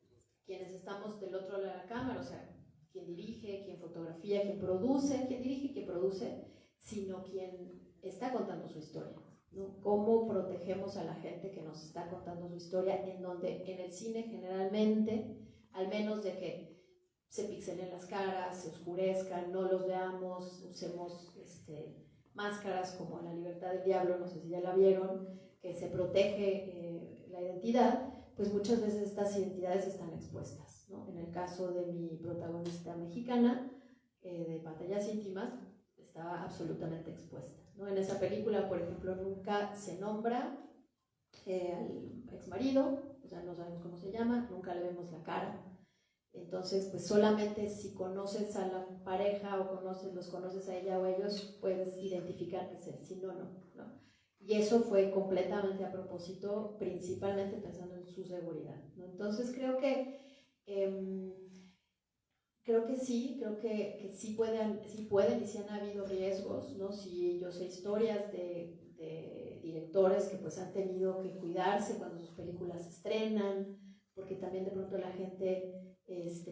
quienes estamos del otro lado de la cámara, o sea, quien dirige, quien fotografía, quien produce, quien dirige y quien produce, sino quien está contando su historia, ¿no? Cómo protegemos a la gente que nos está contando su historia, en donde en el cine generalmente, al menos de que se pixelen las caras, se oscurezcan, no los veamos, usemos máscaras como La Libertad del Diablo, no sé si ya la vieron, que se protege la identidad, pues muchas veces estas identidades están expuestas, ¿no? En el caso de mi protagonista mexicana, de Batallas Íntimas, estaba absolutamente expuesta, ¿no? En esa película, por ejemplo, nunca se nombra al exmarido, o sea, no sabemos cómo se llama, nunca le vemos la cara. Entonces, pues solamente si conoces a la pareja o los conoces a ella o a ellos, puedes identificar que es él, si no, no. Y eso fue completamente a propósito, principalmente pensando en su seguridad, ¿no? Entonces, creo que sí, creo que sí pueden y sí han habido riesgos, ¿no? Sí, yo sé historias de directores que pues han tenido que cuidarse cuando sus películas se estrenan, porque también de pronto la gente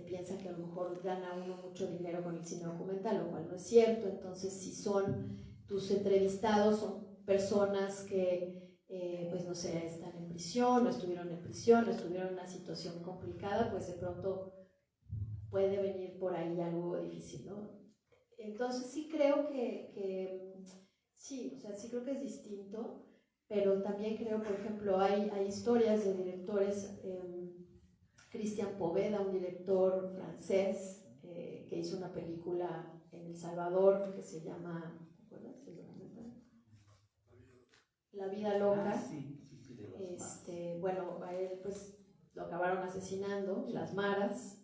piensa que a lo mejor gana uno mucho dinero con el cine documental, lo cual no es cierto. Entonces, si son tus entrevistados, son personas que, pues no sé, están en prisión, o estuvieron en prisión, o estuvieron en una situación complicada, pues de pronto puede venir por ahí algo difícil, ¿no? Entonces sí creo que sí, o sea, sí creo que es distinto, pero también creo, por ejemplo, hay historias de directores, Christian Poveda, un director francés, que hizo una película en El Salvador que se llama, ¿te acuerdas? La vida loca. Sí, de los bueno, a él pues lo acabaron asesinando, las maras,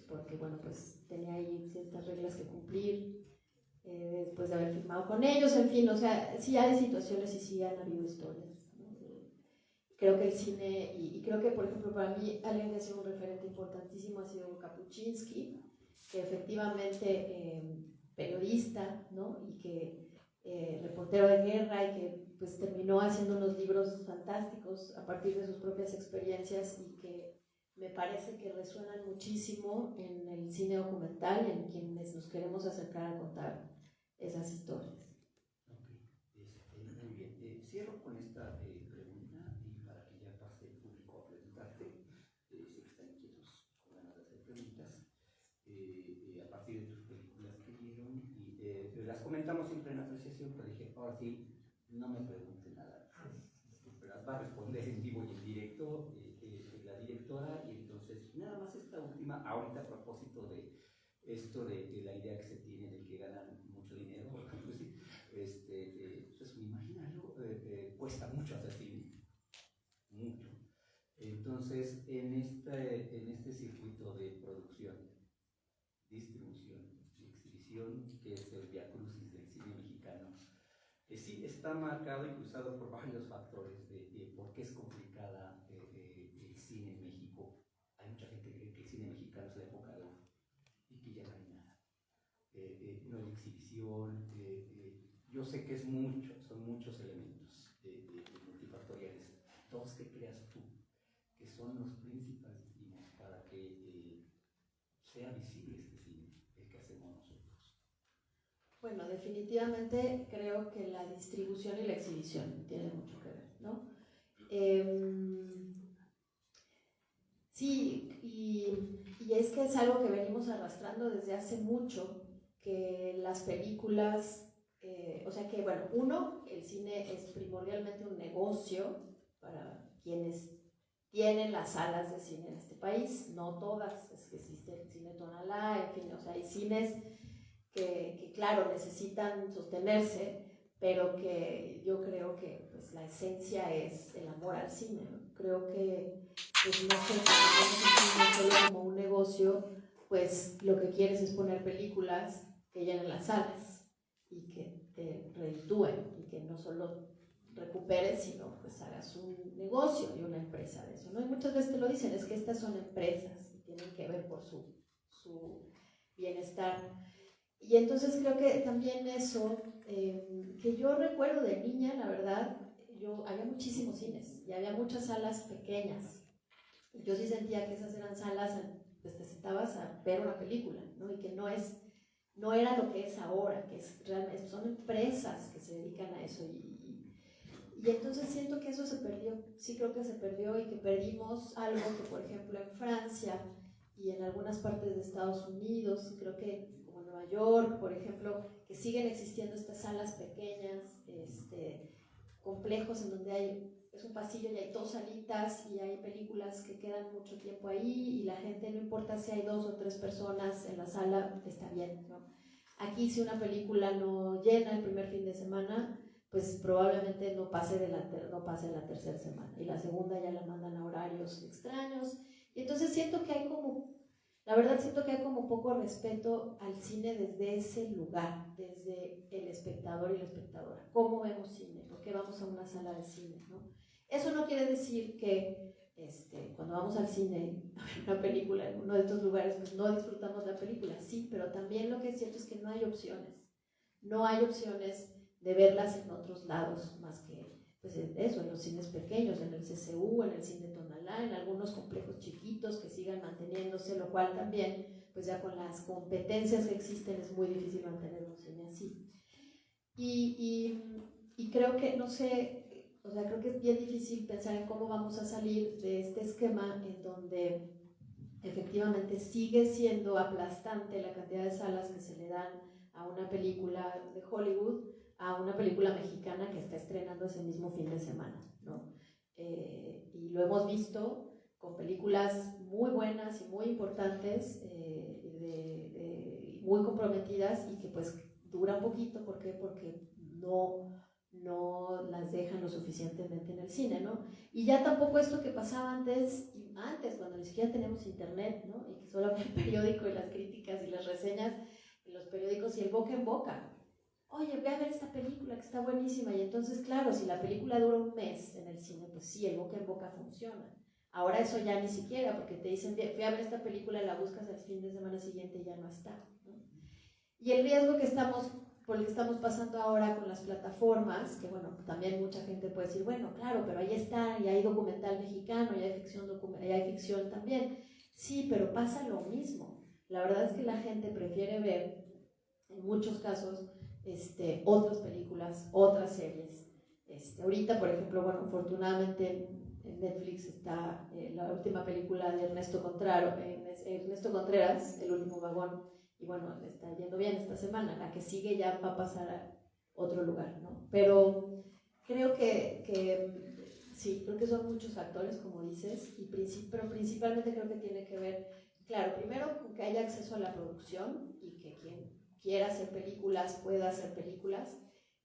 porque bueno, pues tenía ahí ciertas reglas que cumplir, después de haber firmado con ellos, en fin, o sea, sí hay situaciones y sí han habido historias, ¿no? Creo que el cine, y creo que por ejemplo para mí alguien que ha sido un referente importantísimo ha sido Kapuscinski, que efectivamente periodista, ¿no? Y que reportero de guerra y que pues terminó haciendo unos libros fantásticos a partir de sus propias experiencias y que me parece que resuenan muchísimo en el cine documental y en quienes nos queremos acercar a contar esas historias. Muy bien. Cierro con esta pregunta y para que ya pase el público a preguntarte. Sé que están inquietos con ganas de hacer preguntas a partir de tus películas que vieron y las comentamos siempre en apreciación, pero dije, ahora sí, no me pregunte nada. Las va a responder en vivo y en directo la directora, y entonces nada más esta última, ahorita a propósito de esto de la idea que se tiene de que ganan mucho dinero, pues sí, pues un imaginario, cuesta mucho hacer cine, mucho. Entonces, en este circuito de producción, distribución y exhibición, que es el viacrucis del cine mexicano, sí está marcado y cruzado por varios factores de por qué es complicada el cine en México. Hay mucha gente que cree que el cine mexicano es la época de oro y que ya no hay nada. No hay exhibición. Yo sé que son muchos elementos multifactoriales. Dos que creas tú, que son los principales para que sea visible este cine, el que hacemos nosotros. Bueno, definitivamente creo que la distribución y la exhibición tienen mucho que ver, ¿no? Sí, y es que es algo que venimos arrastrando desde hace mucho, que las películas, o sea que, bueno, uno, el cine es primordialmente un negocio para quienes tienen las salas de cine en este país, no todas, es que existe el cine Tonalá, en fin, o sea, hay cines que claro, necesitan sostenerse, pero que yo creo que pues, la esencia es el amor al cine, ¿no? Creo que pues, no sé, si solo como un negocio, pues lo que quieres es poner películas que llenen las salas y que te reditúen y que no solo recuperes, sino pues hagas un negocio y una empresa de eso, ¿no? Y muchas veces te lo dicen, es que estas son empresas y tienen que ver por su bienestar. Y entonces creo que también eso, que yo recuerdo de niña, la verdad, había muchísimos cines y había muchas salas pequeñas. Yo sí sentía que esas eran salas, pues te sentabas a ver una película, ¿no? Y que no era lo que es ahora, que es realmente, son empresas que se dedican a eso. Y entonces siento que eso se perdió, sí creo que se perdió y que perdimos algo que, por ejemplo, en Francia y en algunas partes de Estados Unidos, creo que como Nueva York, por ejemplo, que siguen existiendo estas salas pequeñas, complejos en donde es un pasillo y hay dos salitas y hay películas que quedan mucho tiempo ahí y la gente, no importa si hay 2 o 3 personas en la sala, está bien, ¿no? Aquí si una película no llena el primer fin de semana, pues probablemente no pase la tercera semana y la segunda ya la mandan a horarios extraños. Y entonces siento que hay como poco respeto al cine desde ese lugar, desde el espectador y la espectadora. ¿Cómo vemos cine? ¿Por qué vamos a una sala de cine? ¿No? Eso no quiere decir que cuando vamos al cine a ver una película en uno de estos lugares, pues no disfrutamos la película, sí, pero también lo que es cierto es que no hay opciones. No hay opciones de verlas en otros lados más que pues eso, en los cines pequeños, en el CCU, en el cine Tonalá, en algunos complejos chiquitos que sigan manteniéndose, lo cual también, pues ya con las competencias que existen es muy difícil mantener un cine así. Y creo que, no sé, o sea, creo que es bien difícil pensar en cómo vamos a salir de este esquema en donde efectivamente sigue siendo aplastante la cantidad de salas que se le dan a una película de Hollywood a una película mexicana que está estrenando ese mismo fin de semana, ¿no? Y lo hemos visto con películas muy buenas y muy importantes, muy comprometidas y que pues dura un poquito. ¿Por qué? Porque no las dejan lo suficientemente en el cine, ¿no? Y ya tampoco esto que pasaba antes, cuando ni siquiera tenemos internet, ¿no? Y que solo había el periódico y las críticas y las reseñas en los periódicos y el boca en boca. Oye, ve a ver esta película que está buenísima. Y entonces, claro, si la película dura un mes en el cine, pues sí, el boca en boca funciona. Ahora eso ya ni siquiera, porque te dicen, ve a ver esta película, la buscas al fin de semana siguiente y ya no está, ¿no? Y el riesgo por el que estamos pasando ahora con las plataformas, que bueno, también mucha gente puede decir, bueno, claro, pero ahí está, y hay documental mexicano, y hay ficción también. Sí, pero pasa lo mismo. La verdad es que la gente prefiere ver, en muchos casos, otras películas, otras series. Ahorita, por ejemplo, bueno, afortunadamente en Netflix está la última película de Ernesto Contreras, El último vagón, y bueno, le está yendo bien esta semana. La que sigue ya va a pasar a otro lugar, ¿no? Pero creo sí, creo que son muchos factores, como dices, pero principalmente creo que tiene que ver, claro, primero con que haya acceso a la producción y que quien quiera hacer películas pueda hacer películas,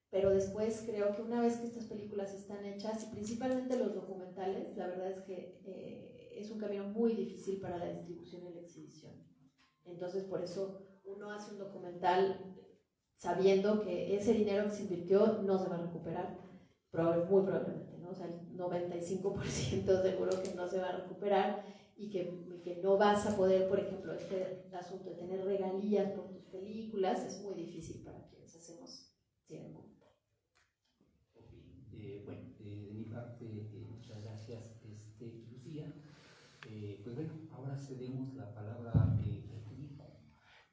pero después creo que una vez que estas películas están hechas, y principalmente los documentales, la verdad es que es un camino muy difícil para la distribución y la exhibición. Entonces, por eso uno hace un documental sabiendo que ese dinero que se invirtió no se va a recuperar, muy probablemente, ¿no? O sea, el 95% seguro que no se va a recuperar y que no vas a poder, por ejemplo, este asunto de tener regalías por tus películas es muy difícil para quienes hacemos cine documental. Bueno, de mi parte, muchas gracias, Lucía. Pues bueno, ahora cedemos la palabra al público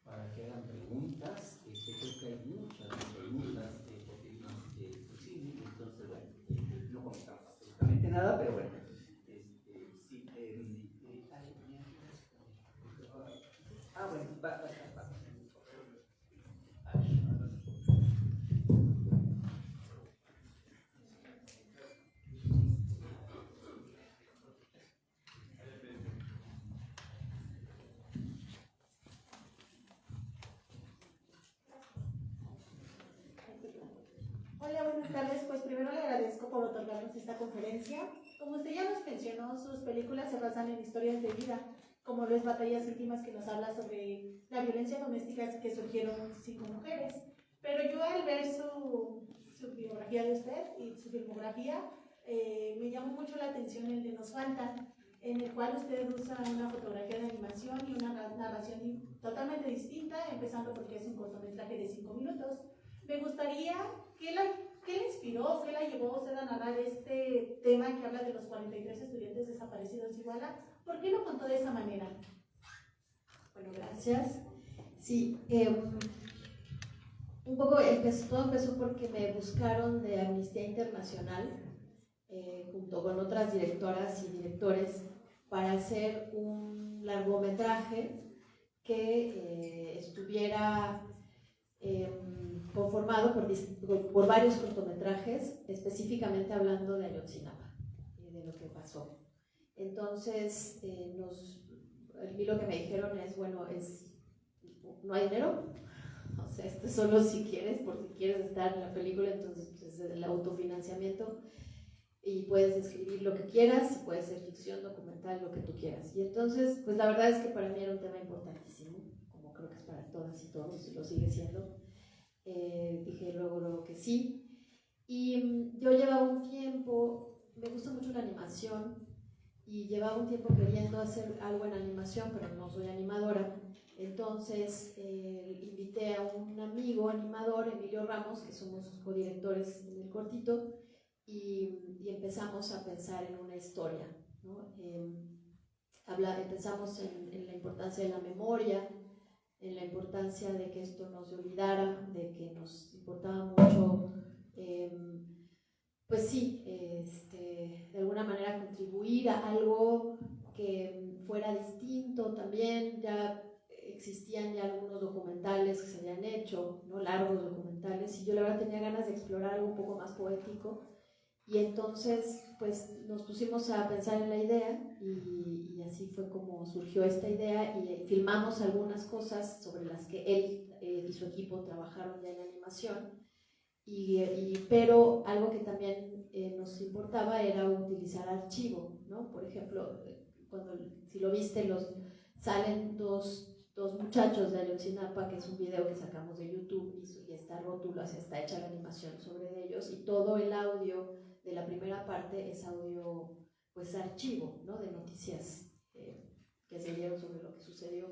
para que hagan preguntas. Creo que hay muchas preguntas porque sí, entonces bueno, no comentamos absolutamente nada, pero bueno, sí. Bueno, va. Hola, buenas tardes. Pues primero le agradezco por otorgarnos esta conferencia. Como usted ya nos mencionó, sus películas se basan en historias de vida, como lo es Batallas Íntimas, que nos habla sobre la violencia doméstica que surgieron 5 mujeres. Pero yo al ver su biografía de usted y su filmografía, me llamó mucho la atención el de Nos Faltan, en el cual usted usa una fotografía de animación y una narración totalmente distinta, empezando porque es un cortometraje de 5 minutos. Me gustaría, ¿qué le inspiró, qué la llevó a usted a narrar este tema que habla de los 43 estudiantes desaparecidos de Iguala? ¿Por qué lo contó de esa manera? Bueno, gracias. Sí, un poco todo empezó porque me buscaron de Amnistía Internacional, junto con otras directoras y directores, para hacer un largometraje que estuviera conformado por varios cortometrajes, específicamente hablando de Ayotzinapa y de lo que pasó. Entonces, a mí lo que me dijeron es, bueno, no hay dinero, o sea, esto es solo si quieres, por si quieres estar en la película, entonces pues, es el autofinanciamiento y puedes escribir lo que quieras, puede ser ficción, documental, lo que tú quieras. Y entonces, pues la verdad es que para mí era un tema importantísimo, como creo que es para todas y todos, y lo sigue siendo. Dije luego que sí. Y yo llevaba un tiempo, me gusta mucho la animación, y llevaba un tiempo queriendo hacer algo en animación, pero no soy animadora. Entonces invité a un amigo animador, Emilio Ramos, que somos sus codirectores en el cortito, y empezamos a pensar en una historia, ¿no? Pensamos en la importancia de la memoria, en la importancia de que esto no se olvidara, de que nos importaba mucho, pues sí, de alguna manera contribuir a algo que fuera distinto también. Ya existían ya algunos documentales que se habían hecho, ¿no? Largos documentales, y yo la verdad tenía ganas de explorar algo un poco más poético, y entonces pues nos pusimos a pensar en la idea y así fue como surgió esta idea, y filmamos algunas cosas sobre las que él y su equipo trabajaron ya en animación, pero algo que también nos importaba era utilizar archivo, ¿no? Por ejemplo, si lo viste, salen dos muchachos de Ayotzinapa, que es un video que sacamos de YouTube, y está rótulo, así está hecha la animación sobre ellos, y todo el audio de la primera parte es audio, pues archivo, ¿no? De noticias que se dieron sobre lo que sucedió.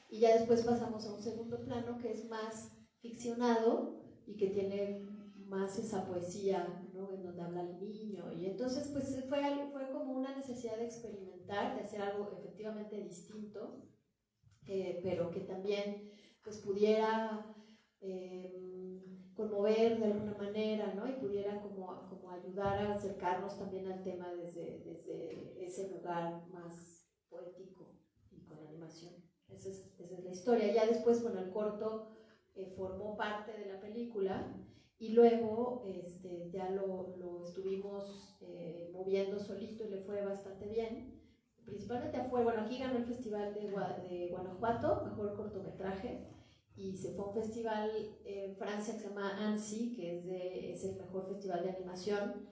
Y ya después pasamos a un segundo plano que es más ficcionado y que tiene más esa poesía, ¿no? En donde habla el niño, y entonces pues fue como una necesidad de experimentar, de hacer algo efectivamente distinto, pero que también pues pudiera conmover de alguna manera, ¿no? Y pudiera como ayudar a acercarnos también al tema desde ese lugar más poético y con animación. Esa es la historia. Ya después, bueno, el corto formó parte de la película, y luego ya lo estuvimos moviendo solito y le fue bastante bien. Principalmente afuera, bueno, aquí ganó el Festival de Guanajuato, mejor cortometraje, y se fue a un festival en Francia que se llama Annecy, que es el mejor festival de animación,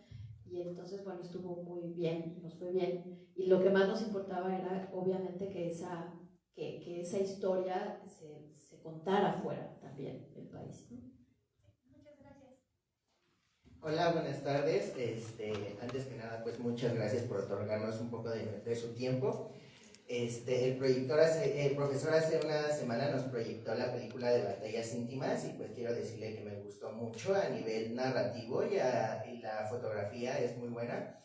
y entonces, bueno, estuvo muy bien, nos fue bien, y lo que más nos importaba era, obviamente, que esa historia se contara afuera también del país, ¿no? Muchas gracias. Hola, buenas tardes. Antes que nada, pues muchas gracias por otorgarnos un poco de su tiempo. El profesor hace una semana nos proyectó la película de Batallas Íntimas, y pues quiero decirle que me gustó mucho a nivel narrativo, y la fotografía es muy buena.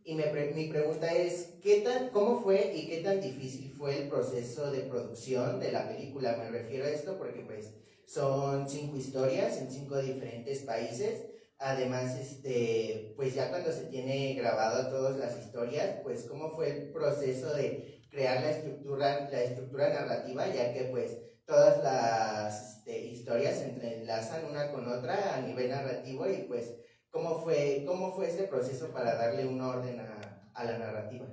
Y mi pregunta es, ¿cómo fue y qué tan difícil fue el proceso de producción de la película? Me refiero a esto porque pues son 5 historias en 5 diferentes países. Además, pues ya cuando se tiene grabado todas las historias, pues ¿cómo fue el proceso de crear la estructura narrativa? Ya que pues todas las historias se entrelazan una con otra a nivel narrativo, y pues ¿cómo fue ese proceso para darle un orden a la narrativa?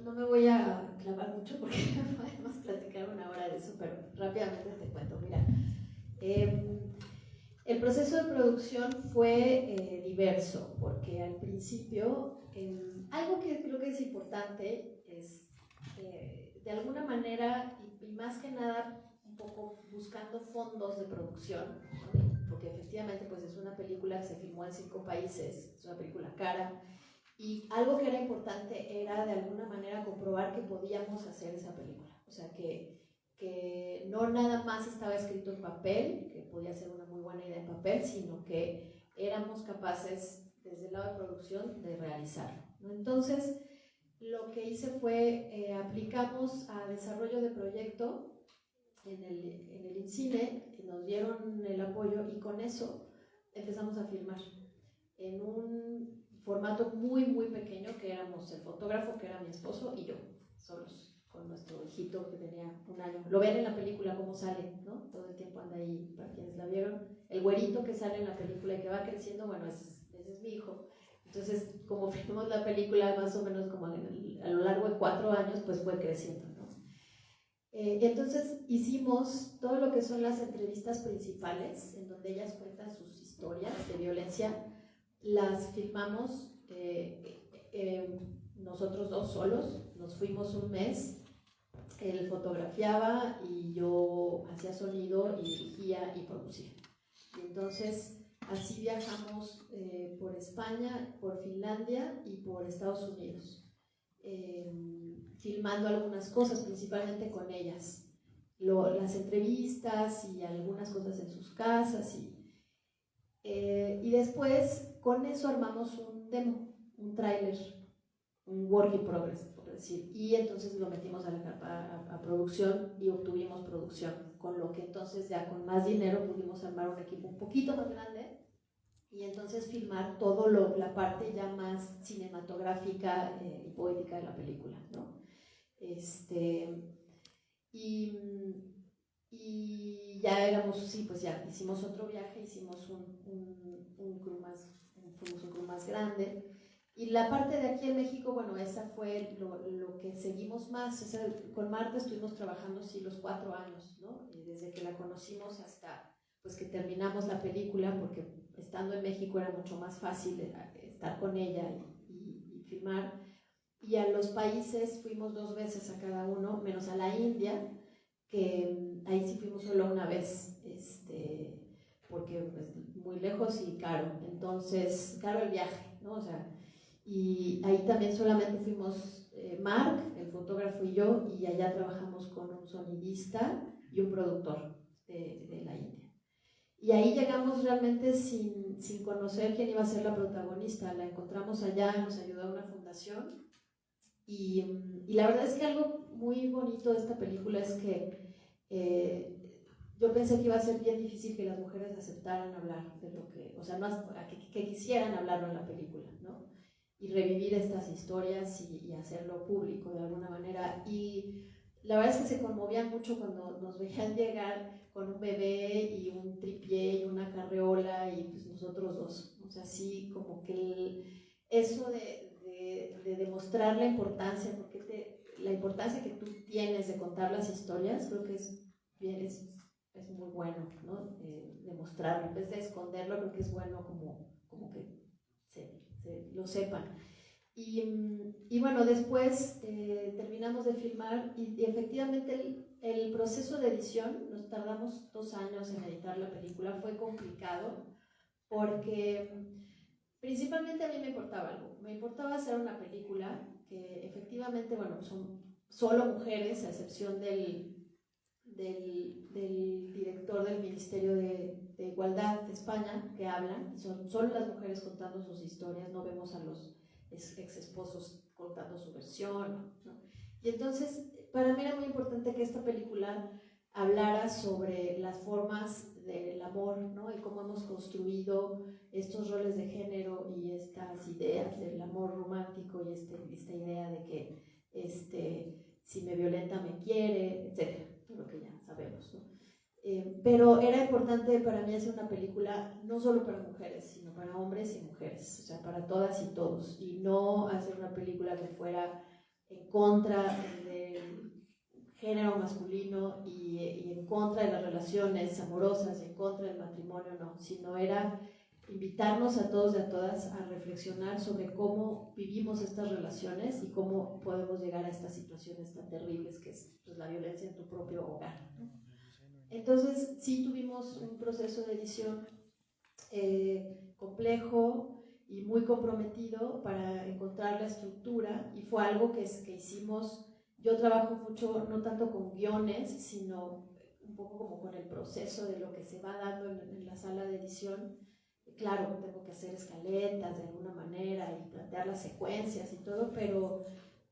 No me voy a clavar mucho porque podemos platicar una hora de eso, pero rápidamente te cuento. Mira, el proceso de producción fue diverso, porque al principio, algo que creo que es importante es, de alguna manera, y más que nada, un poco buscando fondos de producción, ¿no? Porque efectivamente pues es una película que se filmó en 5 países, es una película cara, y algo que era importante era de alguna manera comprobar que podíamos hacer esa película, o sea que no nada más estaba escrito en papel, que podía ser una muy buena idea en papel, sino que éramos capaces desde el lado de producción de realizarlo, ¿no? Entonces lo que hice fue aplicamos a desarrollo de proyecto en el INCINE, nos dieron el apoyo, y con eso empezamos a filmar en un formato muy muy pequeño, que éramos el fotógrafo, que era mi esposo, y yo, solos, con nuestro hijito que tenía 1 año. Lo ven en la película cómo sale, ¿no? Todo el tiempo anda ahí, para quienes la vieron. El güerito que sale en la película y que va creciendo, bueno, ese es mi hijo. Entonces, como filmamos la película más o menos como a lo largo de 4 años, pues fue creciendo, ¿no? Entonces hicimos todo lo que son las entrevistas principales, en donde ellas cuentan sus historias de violencia. Las filmamos nosotros 2 solos, nos fuimos 1 mes, él fotografiaba y yo hacía sonido y dirigía y producía. Y entonces así viajamos por España, por Finlandia y por Estados Unidos, filmando algunas cosas, principalmente con ellas, las entrevistas y algunas cosas en sus casas, y después con eso armamos un demo, un tráiler, un work in progress, por decir, y entonces lo metimos a producción y obtuvimos producción, con lo que entonces ya con más dinero pudimos armar un equipo un poquito más grande y entonces filmar la parte ya más cinematográfica y poética de la película, ¿no? Y ya éramos, sí, pues ya hicimos otro viaje, hicimos un crew fuimos un crew más grande. Y la parte de aquí en México, bueno, esa fue lo que seguimos más. O sea, con Marta estuvimos trabajando, sí, los 4 años, ¿no? Desde que la conocimos hasta pues que terminamos la película, porque estando en México era mucho más fácil estar con ella y filmar. Y a los países fuimos 2 veces a cada uno, menos a la India, que ahí sí fuimos solo una vez, porque pues, muy lejos y caro. Entonces, caro el viaje, ¿no? O sea, y ahí también solamente fuimos Mark, el fotógrafo y yo, y allá trabajamos con un sonidista y un productor de la India. Y ahí llegamos realmente sin conocer quién iba a ser la protagonista. La encontramos allá, nos ayudó una fundación. Y la verdad es que algo muy bonito de esta película es que yo pensé que iba a ser bien difícil que las mujeres aceptaran hablar de lo que, o sea, que quisieran hablarlo en la película, ¿no? Y revivir estas historias y hacerlo público de alguna manera. Y la verdad es que se conmovían mucho cuando nos veían llegar con un bebé y un tripié y una carreola y pues nosotros 2. O sea, sí, como que eso de demostrar la importancia, la importancia que tú tienes de contar las historias, creo que es muy bueno, ¿no? Demostrarlo, en vez de esconderlo, creo que es bueno como que lo sepan. Y bueno, después terminamos de filmar y efectivamente el proceso de edición, nos tardamos 2 años en editar la película, fue complicado porque principalmente a mí me importaba algo, me importaba hacer una película que efectivamente, bueno, son solo mujeres, a excepción del director del Ministerio de Igualdad de España, que hablan, y son solo las mujeres contando sus historias, no vemos a los ex esposos contando su versión, ¿no? Y entonces, para mí era muy importante que esta película hablara sobre las formas del amor, ¿no? Y cómo hemos construido estos roles de género y estas ideas del amor romántico y esta idea de que si me violenta me quiere, etcétera, todo lo que ya sabemos, ¿no? Pero era importante para mí hacer una película no solo para mujeres, sino para hombres y mujeres, o sea, para todas y todos, y no hacer una película que fuera en contra del género masculino y en contra de las relaciones amorosas, en contra del matrimonio, no, sino era invitarnos a todos y a todas a reflexionar sobre cómo vivimos estas relaciones y cómo podemos llegar a estas situaciones tan terribles que es pues, la violencia en tu propio hogar, ¿no? Entonces sí tuvimos un proceso de edición complejo y muy comprometido para encontrar la estructura, y fue algo que hicimos. Yo trabajo mucho, no tanto con guiones, sino un poco como con el proceso de lo que se va dando en la sala de edición. Claro, tengo que hacer escaletas de alguna manera y plantear las secuencias y todo, pero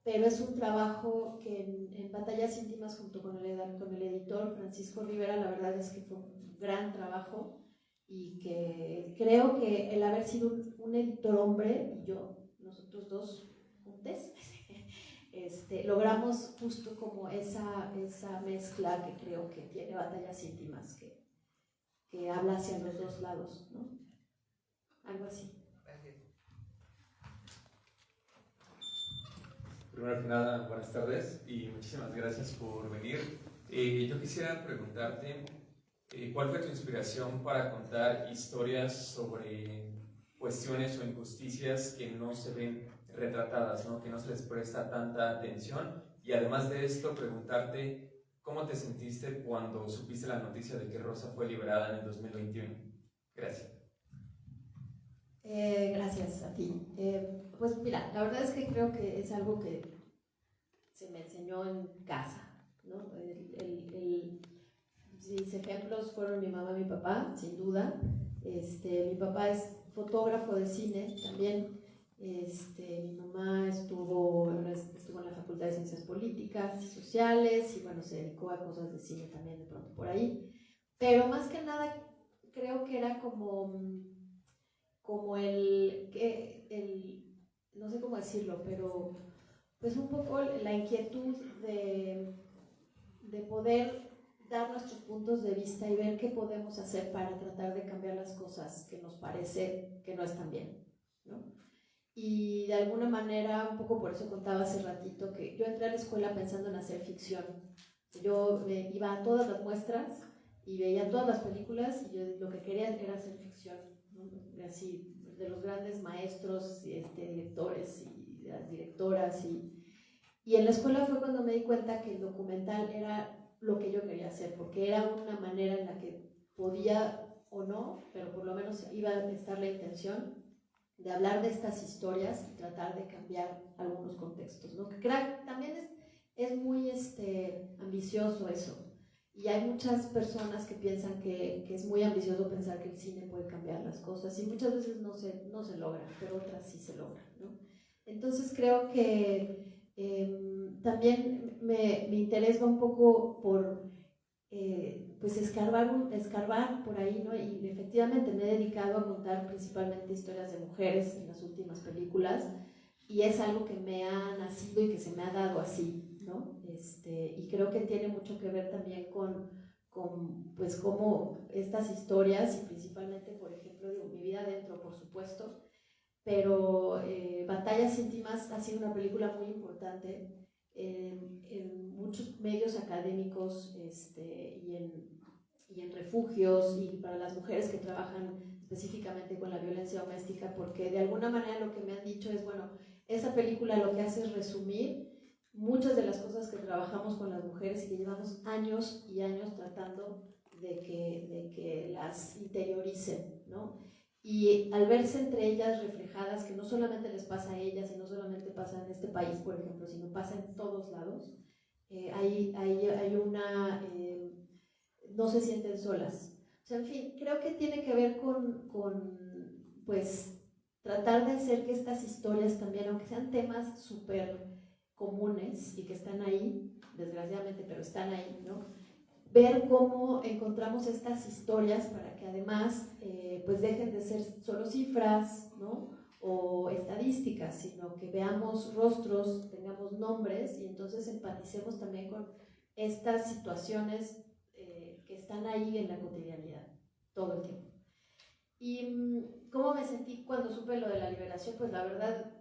es un trabajo que en Batallas Íntimas, junto con el editor Francisco Rivera, la verdad es que fue un gran trabajo, y que creo que el haber sido un editor hombre y nosotros 2 juntos, logramos justo como esa mezcla que creo que tiene Batallas Íntimas, que habla hacia los 2 lados, ¿no? Algo así. Primero que nada, buenas tardes y muchísimas gracias por venir. Yo quisiera preguntarte, ¿cuál fue tu inspiración para contar historias sobre cuestiones o injusticias que no se ven retratadas, ¿no? Que no se les presta tanta atención? Y además de esto, preguntarte, ¿cómo te sentiste cuando supiste la noticia de que Rosa fue liberada en el 2021? Gracias. Gracias a ti. Pues mira, la verdad es que creo que es algo que se me enseñó en casa, ¿no? Mis ejemplos fueron mi mamá y mi papá, sin duda. Mi papá es fotógrafo de cine también. Mi mamá estuvo en la Facultad de Ciencias Políticas y Sociales, y bueno, se dedicó a cosas de cine también de pronto por ahí. Pero más que nada creo que era como como no sé cómo decirlo, pero pues un poco la inquietud de poder dar nuestros puntos de vista y ver qué podemos hacer para tratar de cambiar las cosas que nos parece que no están bien, ¿no? Y de alguna manera, un poco por eso contaba hace ratito que yo entré a la escuela pensando en hacer ficción. Yo iba a todas las muestras y veía todas las películas y yo lo que quería era hacer ficción, ¿no? Así, de los grandes maestros, directores y las directoras. Y en la escuela fue cuando me di cuenta que el documental era lo que yo quería hacer, porque era una manera en la que podía o no, pero por lo menos iba a estar la intención de hablar de estas historias y tratar de cambiar algunos contextos, ¿no? Que también es muy ambicioso eso, y hay muchas personas que piensan que es muy ambicioso pensar que el cine puede cambiar las cosas, y muchas veces no se logran, pero otras sí se logran, ¿no? Entonces creo que también me interesa un poco por pues escarbar por ahí, ¿no? Y efectivamente me he dedicado a contar principalmente historias de mujeres en las últimas películas, y es algo que me ha nacido y que se me ha dado así, ¿no? Y creo que tiene mucho que ver también con pues cómo estas historias, y principalmente, por ejemplo, digo, Mi vida adentro, por supuesto, pero Batallas íntimas ha sido una película muy importante en muchos medios académicos y en refugios, y para las mujeres que trabajan específicamente con la violencia doméstica, porque de alguna manera lo que me han dicho es, bueno, esa película lo que hace es resumir muchas de las cosas que trabajamos con las mujeres y que llevamos años y años tratando de que las interioricen, ¿no? Y al verse entre ellas reflejadas, que no solamente les pasa a ellas y no solamente pasa en este país, por ejemplo, sino pasa en todos lados, hay una... no se sienten solas. O sea, en fin, creo que tiene que ver con pues, tratar de hacer que estas historias también, aunque sean temas súper comunes y que están ahí, desgraciadamente, pero están ahí, ¿no? Ver cómo encontramos estas historias para que además pues dejen de ser solo cifras, ¿no? O estadísticas, sino que veamos rostros, tengamos nombres, y entonces empaticemos también con estas situaciones que están ahí en la cotidianidad todo el tiempo. Y cómo me sentí cuando supe lo de la liberación, pues la verdad,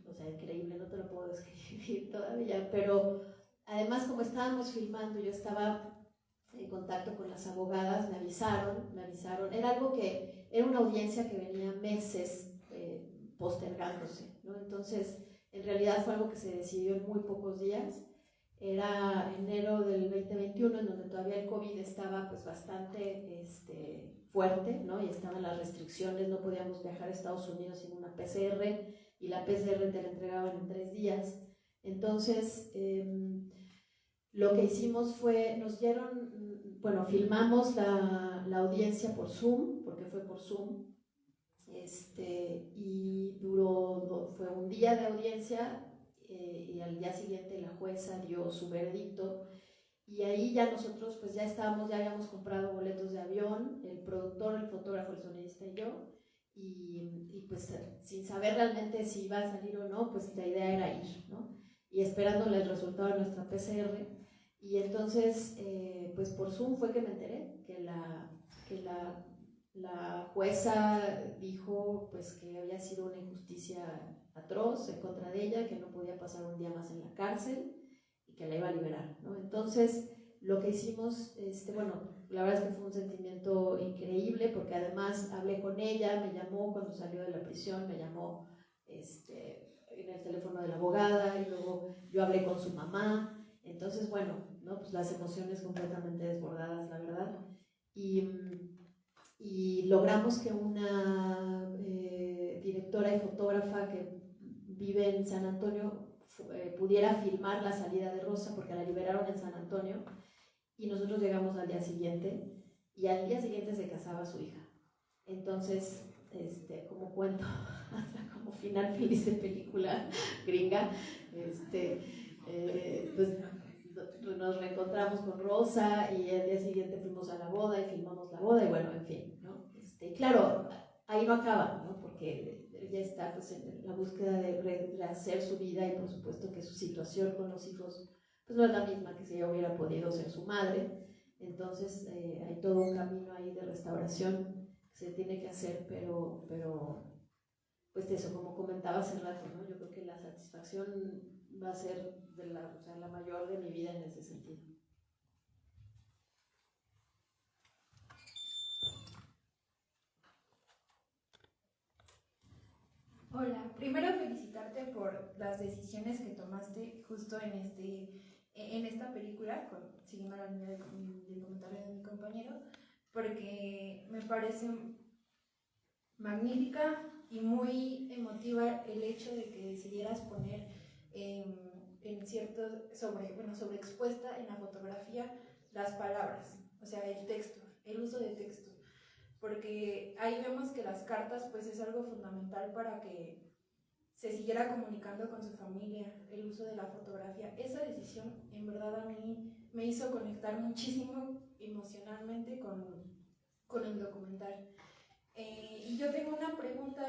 o sea, increíble, no te lo puedo describir todavía, pero además, como estábamos filmando, yo estaba en contacto con las abogadas, me avisaron, era algo que, era una audiencia que venía meses postergándose, ¿no? Entonces, en realidad fue algo que se decidió en muy pocos días, era enero del 2021, en donde todavía el COVID estaba pues bastante fuerte, ¿no? Y estaban las restricciones, no podíamos viajar a Estados Unidos sin una PCR, y la PCR te la entregaban en 3 días. Entonces, lo que hicimos fue, filmamos la audiencia por Zoom, porque fue por Zoom, y fue un día de audiencia, y al día siguiente la jueza dio su veredicto, y ahí ya nosotros pues ya habíamos comprado boletos de avión, el productor, el fotógrafo, el sonidista y yo, y pues sin saber realmente si iba a salir o no, pues la idea era ir, ¿no? Y esperándole el resultado de nuestra PCR. Y entonces, pues por Zoom fue que me enteré que la jueza dijo pues que había sido una injusticia atroz en contra de ella, que no podía pasar un día más en la cárcel y que la iba a liberar, ¿no? Entonces, lo que hicimos, la verdad es que fue un sentimiento increíble, porque además hablé con ella, me llamó cuando salió de la prisión, me llamó en el teléfono de la abogada, y luego yo hablé con su mamá. Entonces, ¿no? Pues las emociones completamente desbordadas, la verdad. Y logramos que una directora y fotógrafa que vive en San Antonio pudiera filmar la salida de Rosa, porque la liberaron en San Antonio, y nosotros llegamos al día siguiente, y al día siguiente se casaba su hija. Entonces, como cuento, hasta como final feliz de película gringa, pues nos reencontramos con Rosa, y al día siguiente fuimos a la boda y filmamos la boda, y en fin, ¿no? Y claro, ahí no acaba, ¿no? Porque ella está pues, en la búsqueda de rehacer su vida y por supuesto que su situación con los hijos pues, no es la misma que si ella hubiera podido ser su madre. Entonces hay todo un camino ahí de restauración que se tiene que hacer, pero pues eso, como comentaba hace rato, ¿no? Yo creo que la satisfacción va a ser o sea, la mayor de mi vida en ese sentido. Hola, primero felicitarte por las decisiones que tomaste justo en esta película, siguiendo la línea del comentario de mi compañero, porque me parece magnífica y muy emotiva el hecho de que decidieras poner sobreexpuesta en la fotografía las palabras, o sea, el texto, el uso del texto, porque ahí vemos que las cartas pues es algo fundamental para que se siguiera comunicando con su familia, el uso de la fotografía. Esa decisión en verdad a mí me hizo conectar muchísimo emocionalmente con el documental. Y yo tengo una pregunta,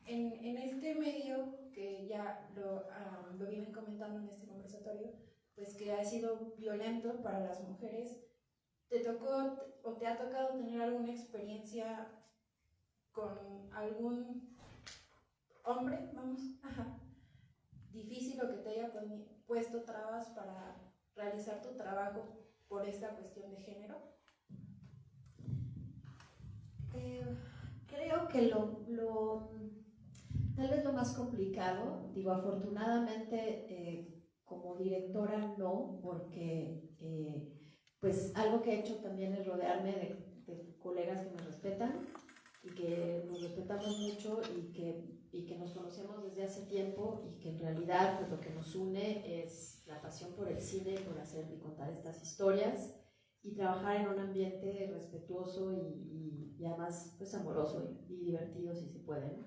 en este medio, que ya lo vienen comentando en este conversatorio, pues que ha sido violento para las mujeres, ¿te tocó o te ha tocado tener alguna experiencia con algún hombre, difícil o que te haya puesto trabas para realizar tu trabajo por esta cuestión de género? Creo que tal vez lo más complicado, digo, afortunadamente como directora no, porque pues algo que he hecho también es rodearme de colegas que me respetan y que nos respetamos mucho y que nos conocemos desde hace tiempo y que en realidad pues, lo que nos une es la pasión por el cine, por hacer y contar estas historias y trabajar en un ambiente respetuoso y además pues amoroso y divertido si se puede, ¿no?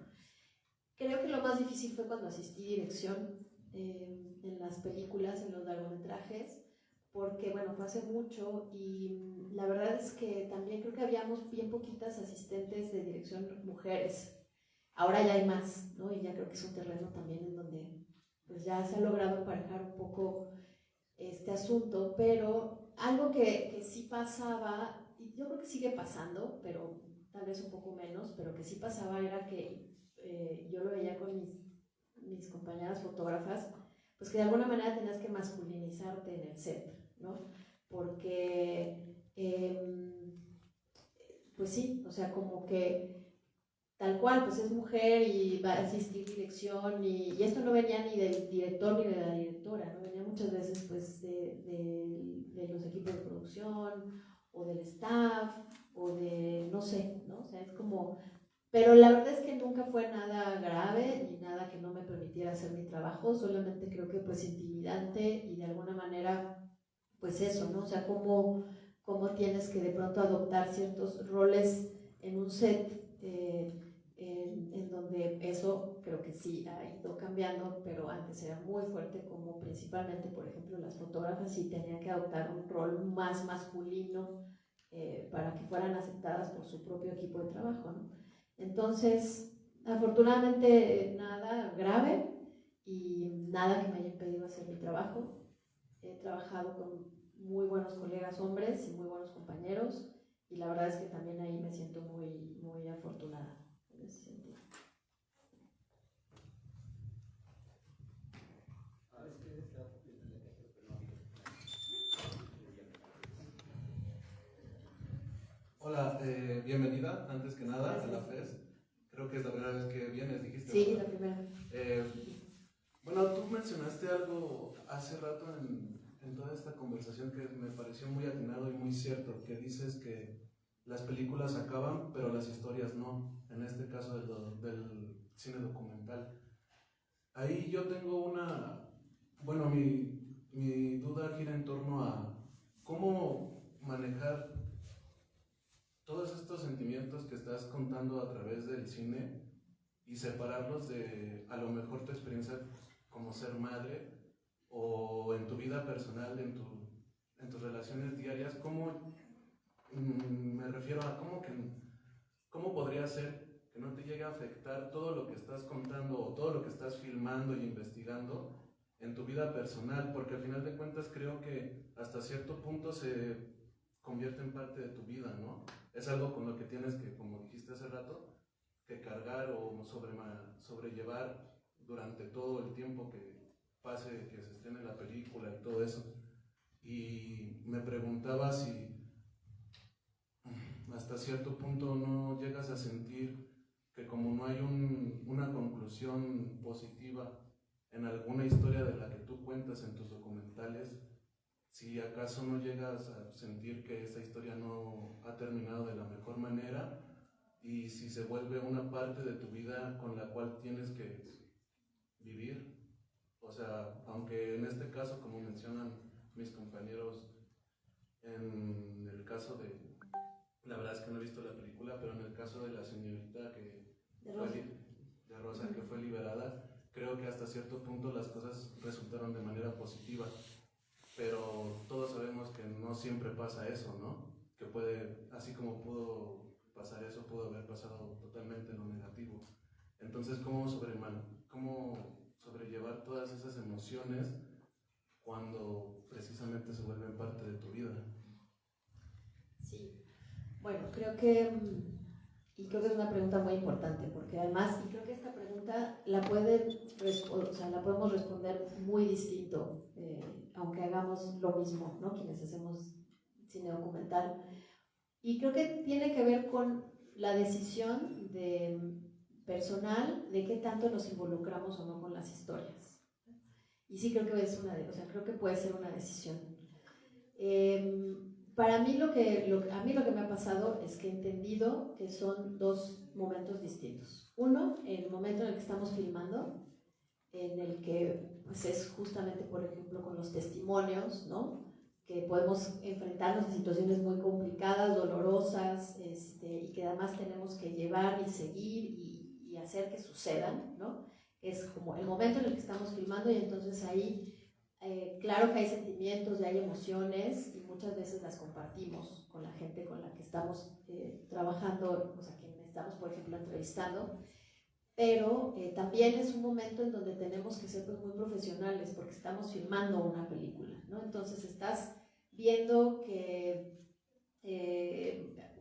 Creo que lo más difícil fue cuando asistí dirección en las películas, en los largometrajes, porque bueno, fue hace mucho y la verdad es que también creo que habíamos bien poquitas asistentes de dirección mujeres. Ahora ya hay más, ¿no? Y ya creo que es un terreno también en donde pues ya se ha logrado emparejar un poco este asunto, pero algo que sí pasaba, y yo creo que sigue pasando, pero tal vez un poco menos, pero que sí pasaba era que yo lo veía con mis compañeras fotógrafas, pues que de alguna manera tenías que masculinizarte en el set, ¿no? Porque, pues sí, o sea, como que tal cual, pues es mujer y va a asistir dirección y esto no venía ni del director ni de la directora, ¿no? Venía muchas veces pues de los equipos de producción o del staff o de, no sé, ¿no? O sea, es como, pero la verdad es que nunca fue nada grave ni nada que no me permitiera hacer mi trabajo, solamente creo que pues intimidante y de alguna manera, pues eso, ¿no? O sea, cómo tienes que de pronto adoptar ciertos roles en un set, en donde eso creo que sí ha ido cambiando, pero antes era muy fuerte, como principalmente, por ejemplo, las fotógrafas sí tenían que adoptar un rol más masculino para que fueran aceptadas por su propio equipo de trabajo, ¿no? Entonces, afortunadamente nada grave y nada que me haya impedido hacer mi trabajo. He trabajado con muy buenos colegas hombres y muy buenos compañeros y la verdad es que también ahí me siento muy, muy afortunada en ese sentido. Hola, bienvenida, antes que nada, gracias, a la FES. Creo que es la primera vez que vienes, dijiste. Sí, ¿verdad? La primera. Bueno, tú mencionaste algo hace rato en toda esta conversación que me pareció muy atinado y muy cierto, que dices que las películas acaban, pero las historias no, en este caso del cine documental. Ahí yo tengo mi duda gira en torno a cómo manejar todos estos sentimientos que estás contando a través del cine y separarlos de a lo mejor tu experiencia como ser madre o en tu vida personal, en tus relaciones diarias. Me refiero a cómo ¿cómo podría ser que no te llegue a afectar todo lo que estás contando o todo lo que estás filmando y investigando en tu vida personal? Porque al final de cuentas creo que hasta cierto punto se convierte en parte de tu vida, ¿no? Es algo con lo que tienes que, como dijiste hace rato, que cargar o sobrellevar durante todo el tiempo que pase, que se estrene la película y todo eso. Y me preguntaba si hasta cierto punto no llegas a sentir que como no hay una conclusión positiva en alguna historia de la que tú cuentas en tus documentales, si acaso no llegas a sentir que esa historia no ha terminado de la mejor manera y si se vuelve una parte de tu vida con la cual tienes que vivir. O sea, aunque en este caso, como mencionan mis compañeros, en el caso de, la verdad es que no he visto la película, pero en el caso de la señorita de Rosa, que fue liberada, creo que hasta cierto punto las cosas resultaron de manera positiva, pero todos sabemos que no siempre pasa eso, ¿no? Que puede, así como pudo pasar eso, pudo haber pasado totalmente lo negativo. Entonces, ¿cómo sobrellevar todas esas emociones cuando precisamente se vuelven parte de tu vida? Sí, bueno, creo que es una pregunta muy importante, porque además, y creo que esta pregunta la podemos responder muy distinto, aunque hagamos lo mismo, ¿no? Quienes hacemos cine documental. Y creo que tiene que ver con la decisión personal de qué tanto nos involucramos o no con las historias. Y sí creo que creo que puede ser una decisión. Para mí a mí lo que me ha pasado es que he entendido que son dos momentos distintos. Uno, el momento en el que estamos filmando, en el que pues, es justamente, por ejemplo, con los testimonios, ¿no? Que podemos enfrentarnos a situaciones muy complicadas, dolorosas, y que además tenemos que llevar y seguir y hacer que sucedan, ¿no? Es como el momento en el que estamos filmando y entonces ahí, claro que hay sentimientos y hay emociones y muchas veces las compartimos con la gente con la que estamos trabajando, o sea, quien estamos, por ejemplo, entrevistando, pero también es un momento en donde tenemos que ser pues, muy profesionales porque estamos filmando una película, ¿no? Entonces estás viendo que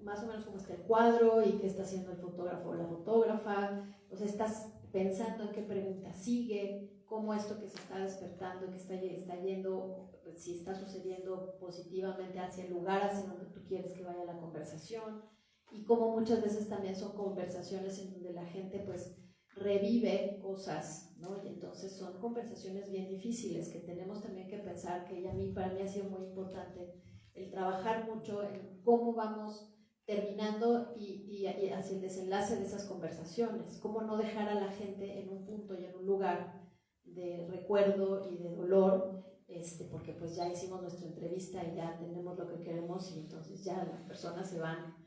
más o menos cómo está el cuadro y qué está haciendo el fotógrafo o la fotógrafa, o sea, estás pensando en qué pregunta sigue, cómo esto que se está despertando, que está yendo, si está sucediendo positivamente hacia el lugar hacia donde tú quieres que vaya la conversación, y cómo muchas veces también son conversaciones en donde la gente pues revive cosas, ¿no? Y entonces son conversaciones bien difíciles que tenemos también que pensar, que para mí ha sido muy importante el trabajar mucho en cómo vamos terminando y hacia el desenlace de esas conversaciones, cómo no dejar a la gente en un punto y en un lugar de recuerdo y de dolor, porque pues ya hicimos nuestra entrevista y ya tenemos lo que queremos y entonces ya las personas se van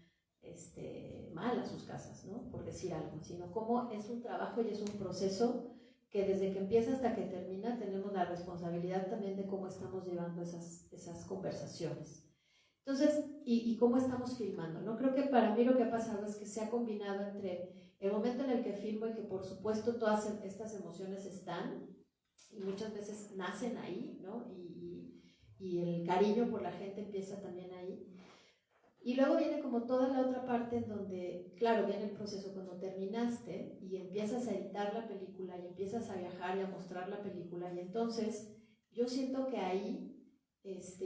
mal a sus casas, ¿no? Por decir algo, sino cómo es un trabajo y es un proceso que desde que empieza hasta que termina tenemos la responsabilidad también de cómo estamos llevando esas conversaciones. Entonces, y cómo estamos filmando, ¿no? Creo que para mí lo que ha pasado es que se ha combinado entre el momento en el que filmo y que por supuesto todas estas emociones están y muchas veces nacen ahí, ¿no? Y el cariño por la gente empieza también ahí. Y luego viene como toda la otra parte en donde, claro, viene el proceso cuando terminaste y empiezas a editar la película y empiezas a viajar y a mostrar la película y entonces yo siento que ahí,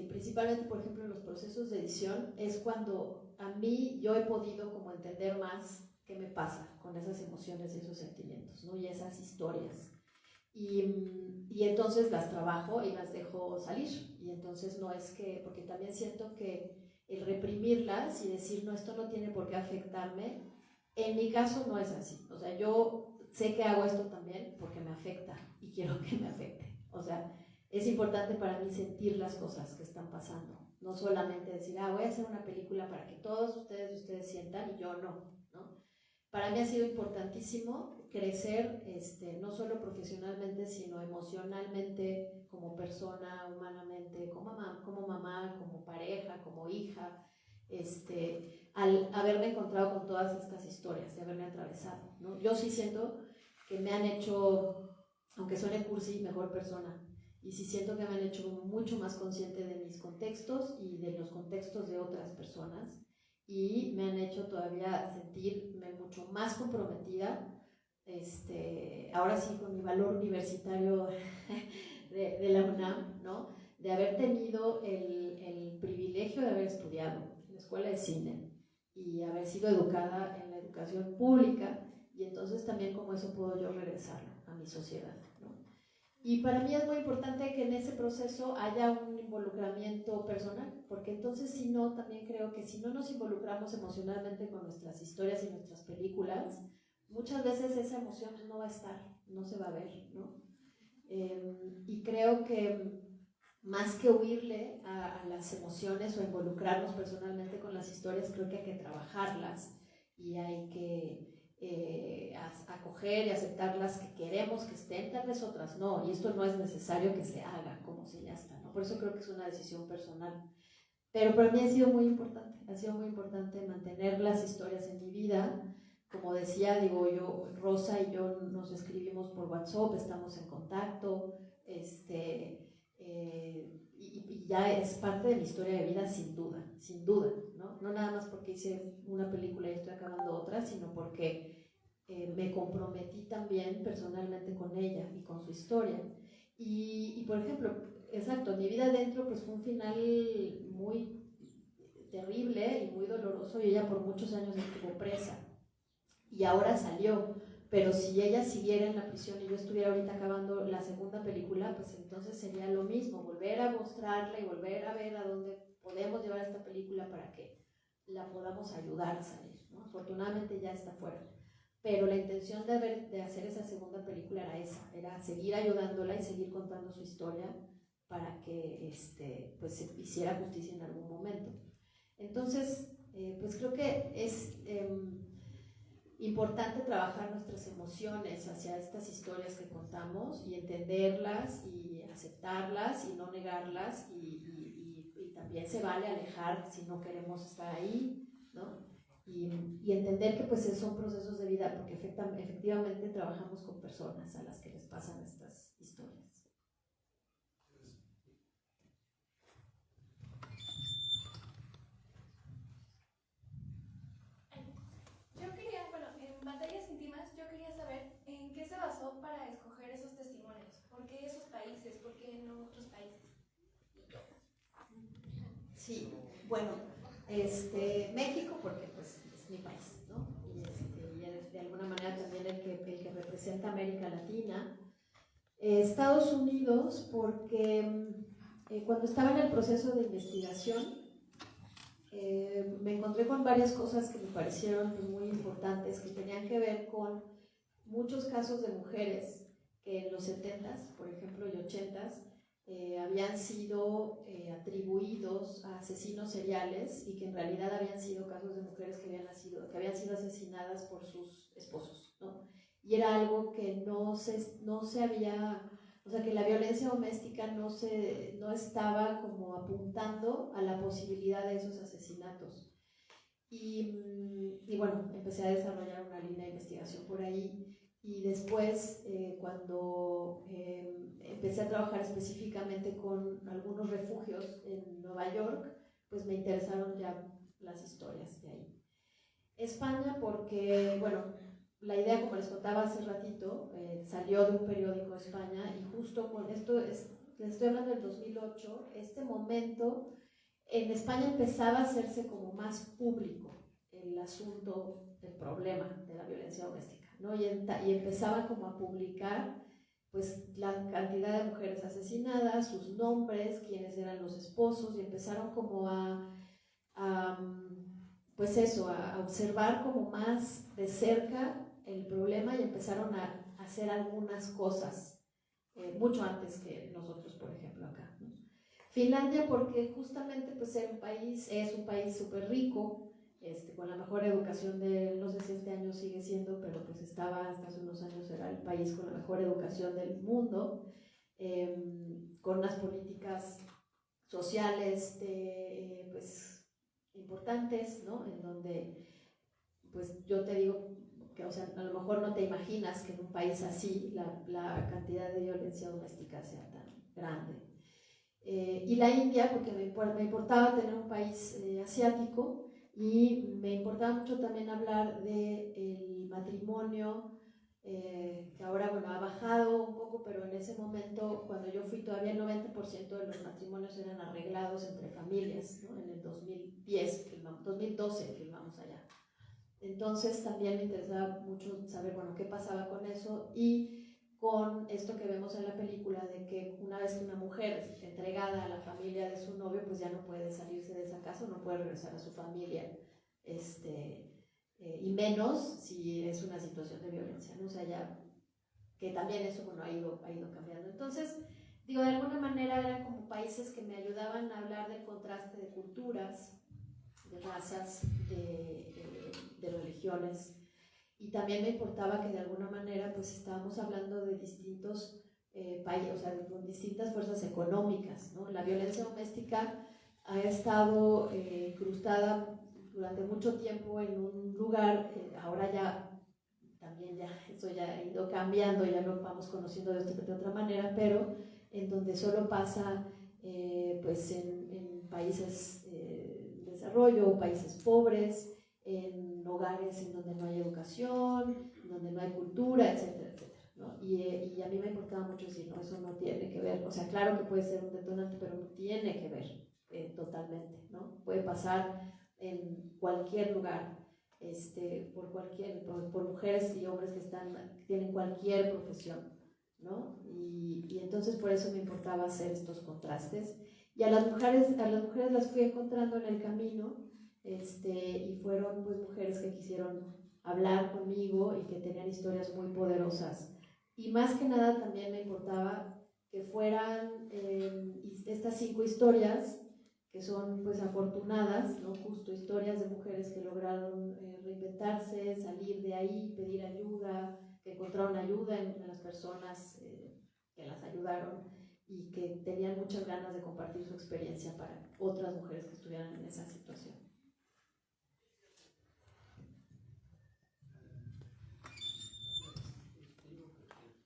principalmente por ejemplo en los procesos de edición, es cuando a mí yo he podido como entender más qué me pasa con esas emociones y esos sentimientos, ¿no? Y esas historias. Y entonces las trabajo y las dejo salir. Y entonces no es que, porque también siento que el reprimirlas y decir, no, esto no tiene por qué afectarme, en mi caso no es así. O sea, yo sé que hago esto también porque me afecta y quiero que me afecte. O sea, es importante para mí sentir las cosas que están pasando. No solamente decir, voy a hacer una película para que todos ustedes sientan y yo no, ¿no? Para mí ha sido importantísimo crecer, no solo profesionalmente, sino emocionalmente, como persona, humanamente, como mamá, como pareja, como hija, al haberme encontrado con todas estas historias, de haberme atravesado, ¿no? Yo sí siento que me han hecho, aunque suene cursi, mejor persona. Y sí siento que me han hecho mucho más consciente de mis contextos y de los contextos de otras personas. Y me han hecho todavía sentirme mucho más comprometida, ahora sí con mi valor universitario de la UNAM, ¿no? De haber tenido el privilegio de haber estudiado en la escuela de cine y haber sido educada en la educación pública, y entonces también como eso puedo yo regresarlo a mi sociedad, ¿no? Y para mí es muy importante que en ese proceso haya un involucramiento personal, porque entonces si no, también creo que si no nos involucramos emocionalmente con nuestras historias y nuestras películas, muchas veces esa emoción no va a estar, no se va a ver, ¿no? Y creo que más que huirle a las emociones o involucrarnos personalmente con las historias, creo que hay que trabajarlas y hay que acoger y aceptar las que queremos que estén, tal vez otras no, y esto no es necesario que se haga como si ya está, ¿no? Por eso creo que es una decisión personal. Pero para mí ha sido muy importante mantener las historias en mi vida. Como decía, digo, Rosa y yo nos escribimos por WhatsApp, estamos en contacto, y ya es parte de mi historia de vida sin duda, ¿no? No nada más porque hice una película y estoy acabando otra, sino porque me comprometí también personalmente con ella y con su historia. Y por ejemplo, exacto, mi vida adentro pues fue un final muy terrible y muy doloroso, y ella por muchos años estuvo presa y ahora salió, pero si ella siguiera en la prisión y yo estuviera ahorita acabando la segunda película, pues entonces sería lo mismo, volver a mostrarla y volver a ver a dónde podemos llevar esta película para que la podamos ayudar a salir, ¿no? Afortunadamente ya está fuera, pero la intención de hacer esa segunda película era esa, era seguir ayudándola y seguir contando su historia para que pues se hiciera justicia en algún momento. Entonces, pues creo que es importante trabajar nuestras emociones hacia estas historias que contamos y entenderlas y aceptarlas y no negarlas, y también se vale alejar si no queremos estar ahí, ¿no? Y entender que pues son procesos de vida, porque efectivamente trabajamos con personas a las que les pasan estas historias. Yo quería, bueno, en Batallas Íntimas, yo quería saber en qué se basó para escoger esos testimonios. ¿Por qué esos países? ¿Por qué no otros países? Sí, bueno, México, porque pues es mi país, ¿no? Y es de alguna manera también el que representa América Latina. Estados Unidos, porque cuando estaba en el proceso de investigación, me encontré con varias cosas que me parecieron muy importantes, que tenían que ver con muchos casos de mujeres que en los 70s, por ejemplo, y 80s, habían sido atribuidos a asesinos seriales, y que en realidad habían sido casos de mujeres que habían sido asesinadas por sus esposos, ¿no? Y era algo que no se había, o sea, que la violencia doméstica no estaba como apuntando a la posibilidad de esos asesinatos. Y bueno, empecé a desarrollar una línea de investigación por ahí. Y después, cuando empecé a trabajar específicamente con algunos refugios en Nueva York, pues me interesaron ya las historias de ahí. España, porque, bueno, la idea, como les contaba hace ratito, salió de un periódico de España, y justo con esto, les estoy hablando del 2008, este momento, en España empezaba a hacerse como más público el asunto del problema de la violencia doméstica, ¿no? Y empezaban como a publicar pues la cantidad de mujeres asesinadas, sus nombres, quiénes eran los esposos, y empezaron como pues eso, a observar como más de cerca el problema, y empezaron a hacer algunas cosas mucho antes que nosotros, por ejemplo, acá, ¿no? Finlandia, porque justamente pues es un país súper rico, con la mejor educación no sé si este año sigue siendo, pero pues estaba hasta hace unos años, era el país con la mejor educación del mundo, con unas políticas sociales pues importantes, ¿no? En donde, pues yo te digo que, o sea, a lo mejor no te imaginas que en un país así la cantidad de violencia doméstica sea tan grande. Y la India, porque me importaba tener un país asiático, y me importaba mucho también hablar del matrimonio, que ahora, bueno, ha bajado un poco, pero en ese momento, cuando yo fui, todavía el 90% de los matrimonios eran arreglados entre familias, ¿no? En el 2012 filmamos allá. Entonces también me interesaba mucho saber, bueno, qué pasaba con eso, y con esto que vemos en la película de que una vez que una mujer es entregada a la familia de su novio, pues ya no puede salirse de esa casa, no puede regresar a su familia, y menos si es una situación de violencia, ¿no? O sea, ya que también eso, bueno, ha ido cambiando. Entonces, digo, de alguna manera eran como países que me ayudaban a hablar del contraste de culturas, de razas, de religiones, y también me importaba que de alguna manera pues estábamos hablando de distintos países, o sea, de distintas fuerzas económicas, ¿no? La violencia doméstica ha estado incrustada durante mucho tiempo en un lugar, ahora ya también ya eso ya ha ido cambiando, ya lo vamos conociendo de otra manera, pero en donde solo pasa pues en países en desarrollo, países pobres, en hogares en donde no hay educación, en donde no hay cultura, etcétera, etcétera, ¿no? Y a mí me importaba mucho decir, no, eso no tiene que ver, o sea, claro que puede ser un detonante, pero no tiene que ver totalmente, ¿no? Puede pasar en cualquier lugar, por mujeres y hombres que tienen cualquier profesión, ¿no? Y entonces por eso me importaba hacer estos contrastes, y a las mujeres las fui encontrando en el camino, y fueron pues mujeres que quisieron hablar conmigo y que tenían historias muy poderosas, y más que nada también me importaba que fueran estas 5 historias que son pues afortunadas, ¿no? Justo historias de mujeres que lograron reinventarse, salir de ahí, pedir ayuda, que encontraron ayuda en las personas que las ayudaron, y que tenían muchas ganas de compartir su experiencia para otras mujeres que estuvieran en esa situación.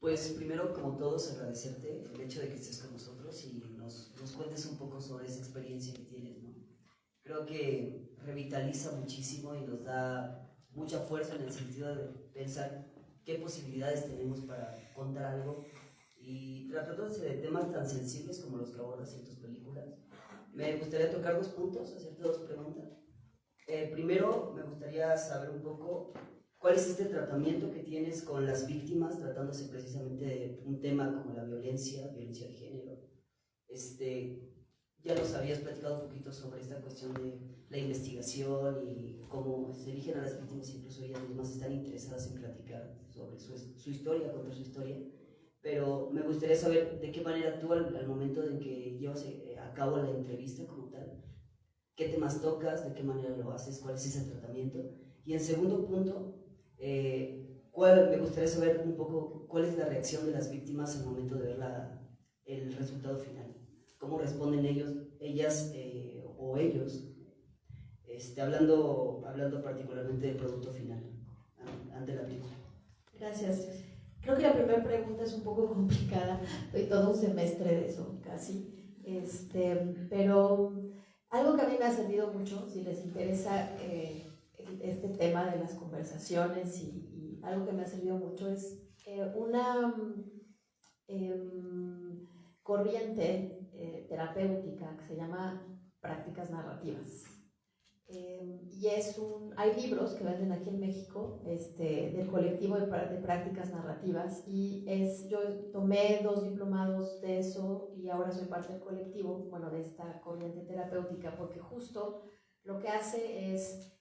Pues primero, como todos, agradecerte el hecho de que estés con nosotros y nos cuentes un poco sobre esa experiencia que tienes, ¿no? Creo que revitaliza muchísimo y nos da mucha fuerza en el sentido de pensar qué posibilidades tenemos para contar algo, y tratándose de temas tan sensibles como los que abordas en tus películas. Me gustaría tocar 2 puntos, hacerte 2 preguntas. Primero, me gustaría saber un poco cuál es este tratamiento que tienes con las víctimas, tratándose precisamente de un tema como la violencia de género. Ya nos habías platicado un poquito sobre esta cuestión de la investigación y cómo se dirigen a las víctimas, incluso ellas mismas están interesadas en platicar sobre su historia, contar su historia. Pero me gustaría saber de qué manera tú, al momento en que llevas a cabo la entrevista como tal, qué temas tocas, de qué manera lo haces, cuál es ese tratamiento. Y en segundo punto, me gustaría saber un poco cuál es la reacción de las víctimas al momento de ver el resultado final. ¿Cómo responden ellas o ellos, hablando particularmente del producto final ante la película? Gracias. Creo que la primera pregunta es un poco complicada, doy todo un semestre de eso casi, pero algo que a mí me ha servido mucho, si les interesa este tema de las conversaciones, y algo que me ha servido mucho es una corriente terapéutica que se llama prácticas narrativas. Y hay libros que venden aquí en México del colectivo de prácticas narrativas, y yo tomé 2 diplomados de eso y ahora soy parte del colectivo, bueno, de esta corriente terapéutica, porque justo lo que hace es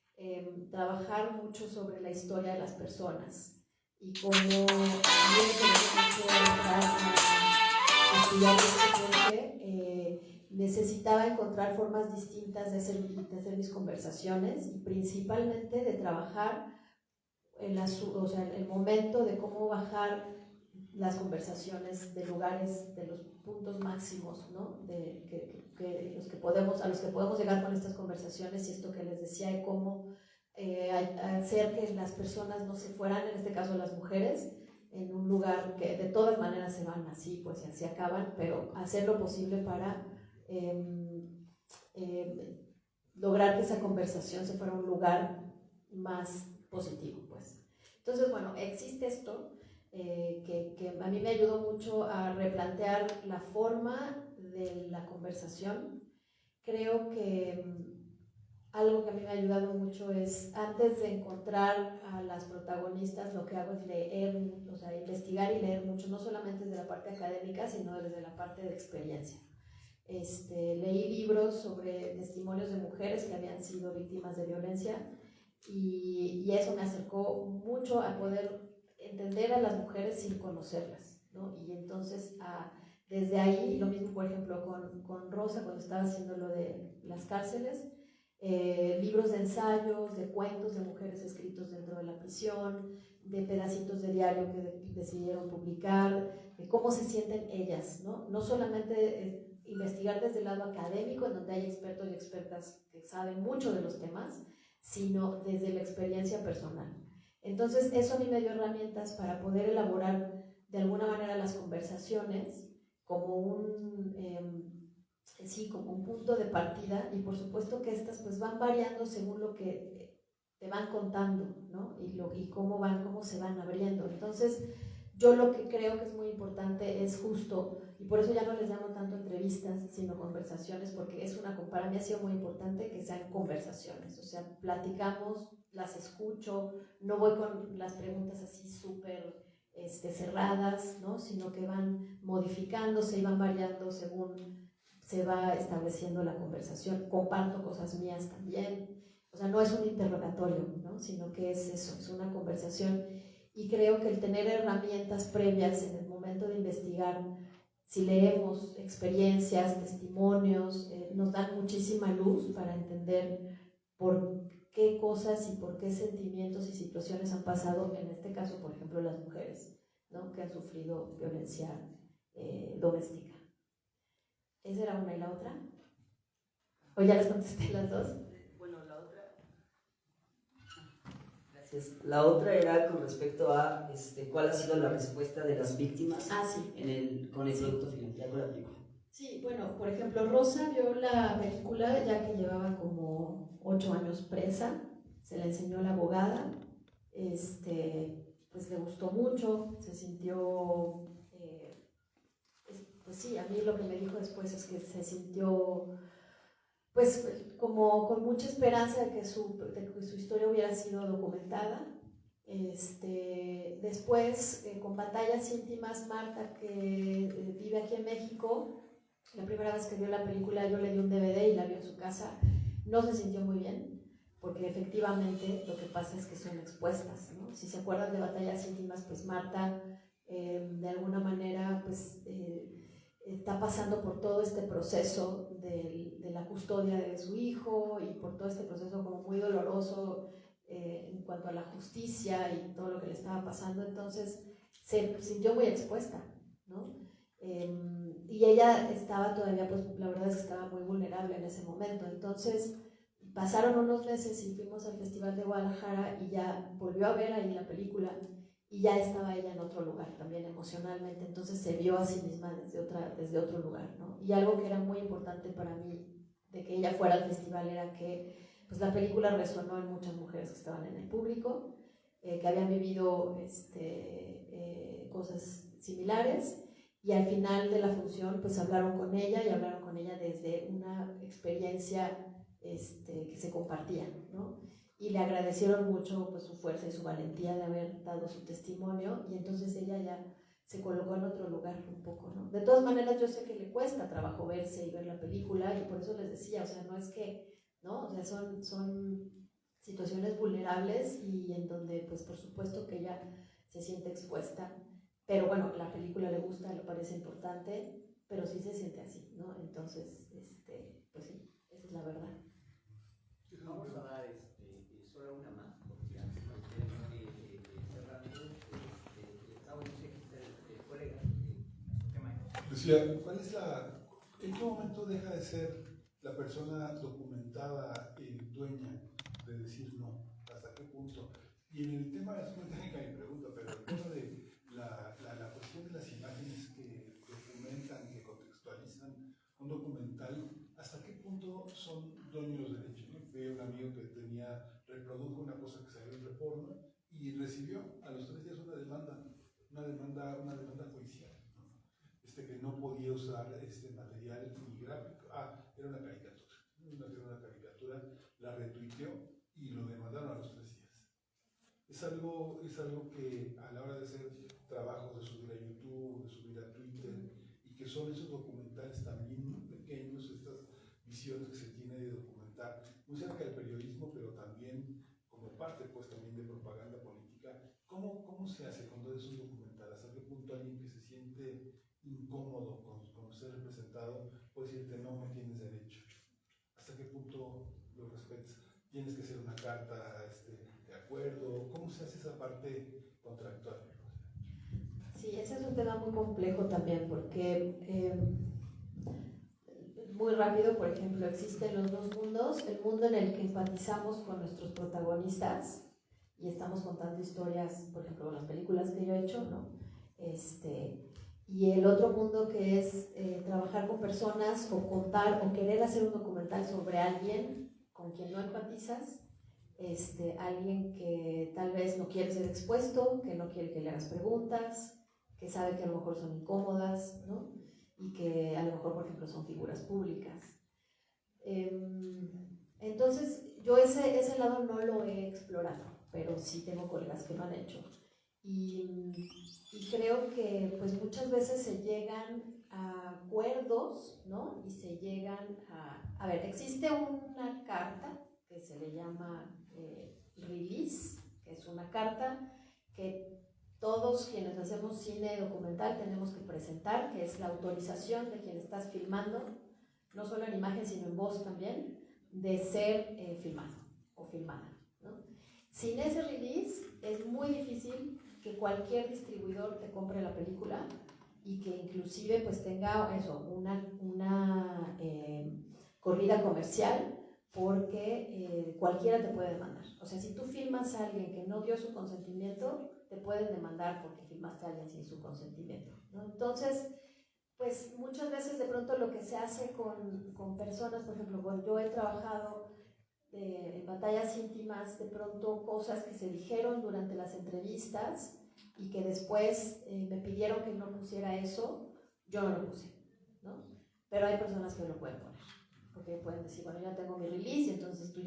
trabajar mucho sobre la historia de las personas y cómo estudiar necesitaba encontrar formas distintas de hacer mis conversaciones, y principalmente de trabajar el momento de cómo bajar las conversaciones de lugares, de los puntos máximos, ¿no? A los que podemos llegar con estas conversaciones, y esto que les decía, de cómo hacer que las personas no se fueran, en este caso las mujeres, en un lugar que de todas maneras se van así, pues así acaban, pero hacer lo posible para lograr que esa conversación se fuera a un lugar más positivo, pues. Entonces, bueno, existe esto que a mí me ayudó mucho a replantear la forma de la conversación. Creo que algo que a mí me ha ayudado mucho es, antes de encontrar a las protagonistas, lo que hago es leer, o sea, investigar y leer mucho, no solamente desde la parte académica, sino desde la parte de experiencia. Leí libros sobre testimonios de mujeres que habían sido víctimas de violencia y eso me acercó mucho a poder entender a las mujeres sin conocerlas, ¿no? Y entonces desde ahí, lo mismo por ejemplo con Rosa cuando estaba haciendo lo de las cárceles, libros de ensayos, de cuentos de mujeres escritos dentro de la prisión, de pedacitos de diario que decidieron publicar, de cómo se sienten ellas, ¿no? No solamente investigar desde el lado académico, en donde hay expertos y expertas que saben mucho de los temas, sino desde la experiencia personal. Entonces, eso a mí me dio herramientas para poder elaborar de alguna manera las conversaciones como como un punto de partida, y por supuesto que estas pues van variando según lo que te van contando, ¿no? Y cómo se van abriendo. Entonces, yo lo que creo que es muy importante es justo, y por eso ya no les llamo tanto entrevistas, sino conversaciones, porque para mí ha sido muy importante que sean conversaciones, o sea, platicamos, las escucho, no voy con las preguntas así súper cerradas, ¿no? Sino que van modificándose y van variando según se va estableciendo la conversación. Comparto cosas mías también, o sea, no es un interrogatorio, ¿no? Sino que es eso, es una conversación. Y creo que el tener herramientas previas en el momento de investigar, si leemos experiencias, testimonios, nos dan muchísima luz para entender por qué cosas y por qué sentimientos y situaciones han pasado, en este caso, por ejemplo, las mujeres, ¿no? Que han sufrido violencia doméstica. ¿Esa era una y la otra? ¿O ya les contesté las dos? Bueno, la otra... Gracias. La otra era con respecto a cuál ha sido la respuesta de las víctimas Sí. con el producto final, ya con la película. Sí, bueno, por ejemplo, Rosa vio la película ya que llevaba como 8 años presa, se la enseñó la abogada, pues le gustó mucho, se sintió, pues sí, a mí lo que me dijo después es que se sintió pues como con mucha esperanza de que su historia hubiera sido documentada. Después, con Batallas Íntimas, Marta, que vive aquí en México, la primera vez que vio la película yo le di un DVD y la vio en su casa, no se sintió muy bien, porque efectivamente lo que pasa es que son expuestas, ¿no? Si se acuerdan de Batallas Íntimas, pues Marta de alguna manera pues está pasando por todo este proceso de la custodia de su hijo y por todo este proceso como muy doloroso en cuanto a la justicia y todo lo que le estaba pasando. Entonces se sintió muy expuesta, ¿no? Y ella estaba todavía, pues la verdad es que estaba muy vulnerable en ese momento. Entonces pasaron unos meses y fuimos al Festival de Guadalajara y ya volvió a ver ahí la película y ya estaba ella en otro lugar también emocionalmente, entonces se vio a sí misma desde otro lugar, ¿no? Y algo que era muy importante para mí de que ella fuera al festival era que pues la película resonó en muchas mujeres que estaban en el público, que habían vivido cosas similares, y al final de la función pues hablaron con ella y hablaron con ella desde una experiencia que se compartía, ¿no? Y le agradecieron mucho pues, su fuerza y su valentía de haber dado su testimonio, y entonces ella ya se colocó en otro lugar un poco, ¿no? De todas maneras yo sé que le cuesta trabajo verse y ver la película, y por eso les decía, o sea, no es que, ¿no? O sea, son situaciones vulnerables y en donde pues por supuesto que ella se siente expuesta, pero bueno, la película le gusta, le parece importante, pero sí se siente así, ¿no? Entonces, pues sí, esa es la verdad. Vamos a dar solo una más, porque ya nos tenemos que cerrando. Estamos diciendo que fue Lucía, ¿en qué momento deja de ser la persona documentada dueña de decir no? ¿Hasta qué punto? Y en el tema, es muy técnica mi pregunta, pero el tema de la cuestión de las imágenes que documentan, que contextualizan un documental, ¿hasta qué punto son dueños de derechos? ¿No? Veo un amigo que reprodujo una cosa que salió en Reforma y recibió a los 3 días una demanda judicial, ¿no? Que no podía usar material ni gráfico. Era una caricatura, la retuiteó y lo demandaron a los 3 días. Es algo que a la hora de hacer trabajos, de subir a YouTube, de subir a Twitter, y que son esos documentales también pequeños, estas visiones que se tiene de documentar, muy cerca del periodismo, pero también como parte pues también de propaganda política. ¿Cómo se hace cuando es un documental? ¿Hasta qué punto alguien que se siente incómodo con ser representado puede decirte no me tienes derecho? ¿Hasta qué punto lo respetas? ¿Tienes que hacer una carta de acuerdo? ¿Cómo se hace esa parte contractual? Sí, ese es un tema muy complejo también porque muy rápido, por ejemplo, existen los dos mundos, el mundo en el que empatizamos con nuestros protagonistas y estamos contando historias, por ejemplo, las películas que yo he hecho, ¿no? Y el otro mundo que es trabajar con personas o contar o querer hacer un documental sobre alguien con quien no empatizas, alguien que tal vez no quiere ser expuesto, que no quiere que le hagas preguntas, que sabe que a lo mejor son incómodas, ¿no? Y que a lo mejor, por ejemplo, son figuras públicas. Entonces, yo ese lado no lo he explorado, pero sí tengo colegas que lo han hecho. Y creo que pues muchas veces se llegan a acuerdos, ¿no? Y se llegan a ver, existe una carta que se le llama release, que es una carta que todos quienes hacemos cine documental tenemos que presentar, que es la autorización de quien estás filmando, no solo en imagen sino en voz también, de ser filmado o filmada, ¿no? Sin ese release es muy difícil que cualquier distribuidor te compre la película y que inclusive pues tenga eso, una corrida comercial, porque cualquiera te puede demandar. O sea, si tú filmas a alguien que no dio su consentimiento, te pueden demandar porque filmaste a alguien sin su consentimiento, ¿no? Entonces, pues muchas veces de pronto lo que se hace con personas, por ejemplo, cuando yo he trabajado en batallas íntimas, de pronto cosas que se dijeron durante las entrevistas y que después me pidieron que no pusiera eso, yo no lo puse, ¿no? Pero hay personas que lo pueden poner, porque pueden decir, bueno, ya tengo mi release, entonces tú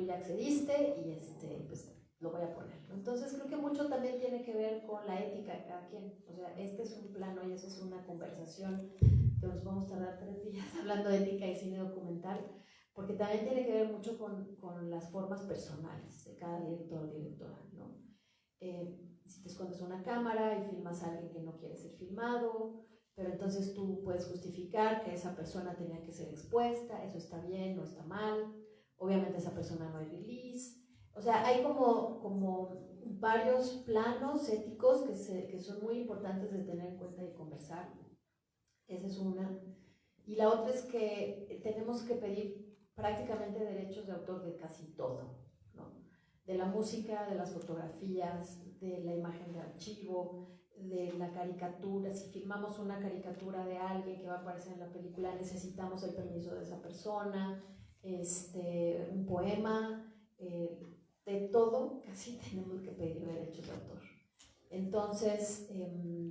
ya accediste y pues lo voy a poner, ¿no? Entonces creo que mucho también tiene que ver con la ética de cada quien. O sea, este es un plano y eso es una conversación que nos vamos a tardar 3 días hablando de ética y cine documental, porque también tiene que ver mucho con las formas personales de cada director o directora, ¿no? Si te escondes una cámara y filmas a alguien que no quiere ser filmado, pero entonces tú puedes justificar que esa persona tenía que ser expuesta, eso está bien, no está mal, obviamente esa persona no hay release. O sea, hay como varios planos éticos que son muy importantes de tener en cuenta y conversar. Esa es una. Y la otra es que tenemos que pedir prácticamente derechos de autor de casi todo, ¿no? De la música, de las fotografías, de la imagen de archivo, de la caricatura. Si filmamos una caricatura de alguien que va a aparecer en la película, necesitamos el permiso de esa persona, un poema, de todo, casi tenemos que pedir derechos de autor. Entonces,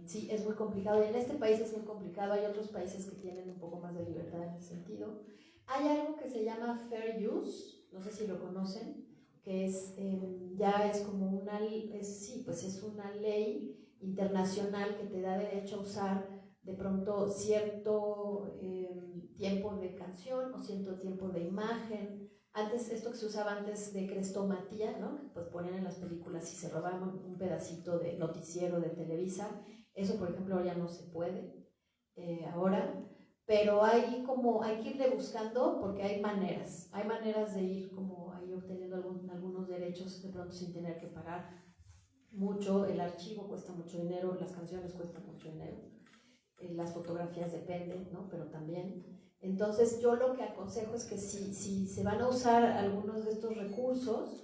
sí, es muy complicado. Y en este país es muy complicado. Hay otros países que tienen un poco más de libertad en ese sentido. Hay algo que se llama Fair Use, no sé si lo conocen, que ya es como una ley internacional que te da derecho a usar de pronto cierto tiempo de canción o cierto tiempo de imagen. Antes, esto que se usaba antes de crestomatía, ¿no? Que pues ponían en las películas y se robaban un pedacito de noticiero de Televisa, eso por ejemplo ya no se puede ahora, pero hay que irle buscando porque hay maneras de ir como ahí obteniendo algunos derechos de pronto sin tener que pagar mucho. El archivo cuesta mucho dinero, las canciones cuestan mucho dinero. las fotografías dependen, ¿no? Pero también. Entonces yo lo que aconsejo es que si se van a usar algunos de estos recursos,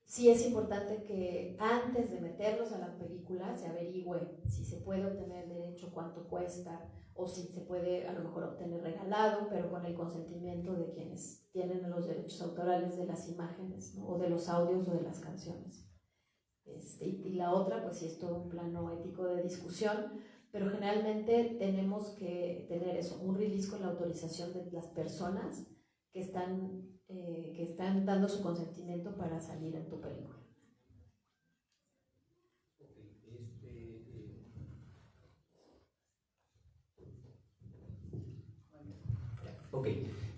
sí es importante que antes de meterlos a la película se averigüe si se puede obtener el derecho, cuánto cuesta, o si se puede a lo mejor obtener regalado, pero con el consentimiento de quienes tienen los derechos autorales de las imágenes, ¿no? O de los audios o de las canciones. Y la otra, pues sí es todo un plano ético de discusión, pero generalmente tenemos que tener eso, un release con la autorización de las personas que están dando su consentimiento para salir en tu película. Ok,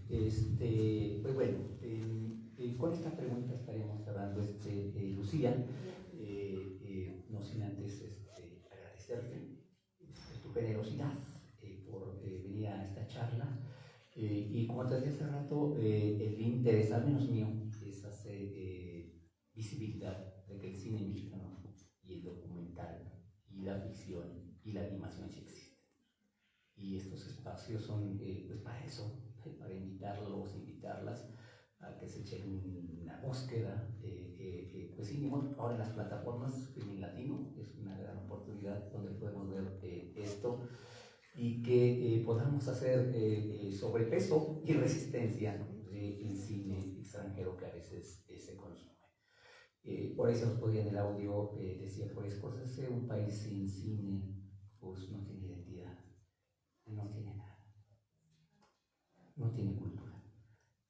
pues bueno, con esta pregunta estaremos cerrando, Lucía, no sin antes agradecerte tu generosidad por venir a esta charla. Y como te decía hace rato, el interés, al menos mío, es hacer visibilidad de que el cine mexicano y el documental y la ficción y la animación sí existen. Y estos espacios son pues para eso, para invitarlas a que se echen una búsqueda. Pues sí, ahora en las plataformas Filmin Latino es una gran oportunidad donde podemos ver esto. Y que podamos hacer sobrepeso y resistencia, ¿no? En cine extranjero que a veces se consume. Por eso nos podía en el audio decía, pues Scorsese, un país sin cine, pues no tiene identidad, no tiene nada, no tiene cultura.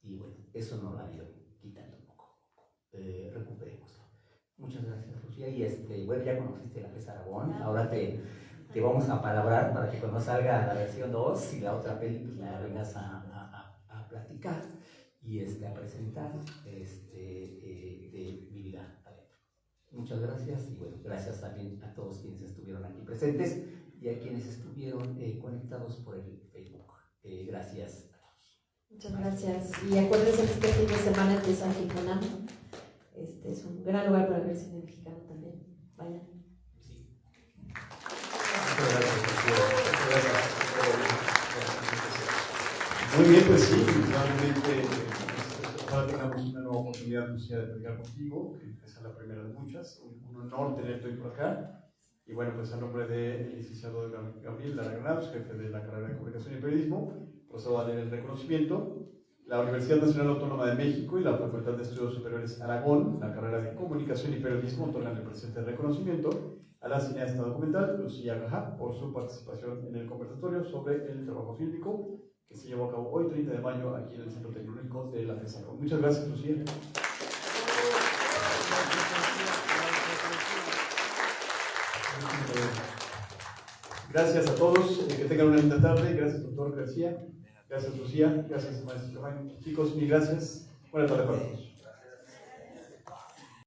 Y bueno, eso nos lo ha ido quitando un poco. Recuperémoslo. Muchas gracias, Lucía. Y bueno, ya conociste la FES Aragón, ahora te vamos a palabrar para que cuando salga la versión 2 y la otra peli, pues la vengas a platicar y a presentar de mi vida adentro. Muchas gracias y bueno, gracias también a todos quienes estuvieron aquí presentes y a quienes estuvieron conectados por el Facebook. Gracias a todos. Muchas gracias. Y acuérdense que este fin de semana empieza Filmonam. Es un gran lugar para ver cine mexicano también. Vayan. Muy bien, pues sí, realmente ahora tengamos una nueva oportunidad, Lucía, de platicar contigo, que es la primera de muchas. Un honor tenerte hoy por acá. Y bueno, pues a nombre del licenciado Gabriel Lara Granados, jefe de la carrera de Comunicación y Periodismo, procedo a leer el reconocimiento. La Universidad Nacional Autónoma de México y la Facultad de Estudios Superiores Aragón, la carrera de Comunicación y Periodismo, otorgan el presente reconocimiento a la cineasta documental Lucía Grajá por su participación en el conversatorio sobre el trabajo fílmico que se llevó a cabo hoy, 30 de mayo, aquí en el Centro Tecnológico de la FES Aragón. Muchas gracias, Lucía. Gracias a todos, que tengan una linda tarde. Gracias, doctor García. Gracias, Lucía. Gracias, maestro Giovanni. Chicos, mil gracias. Buenas tardes para todos.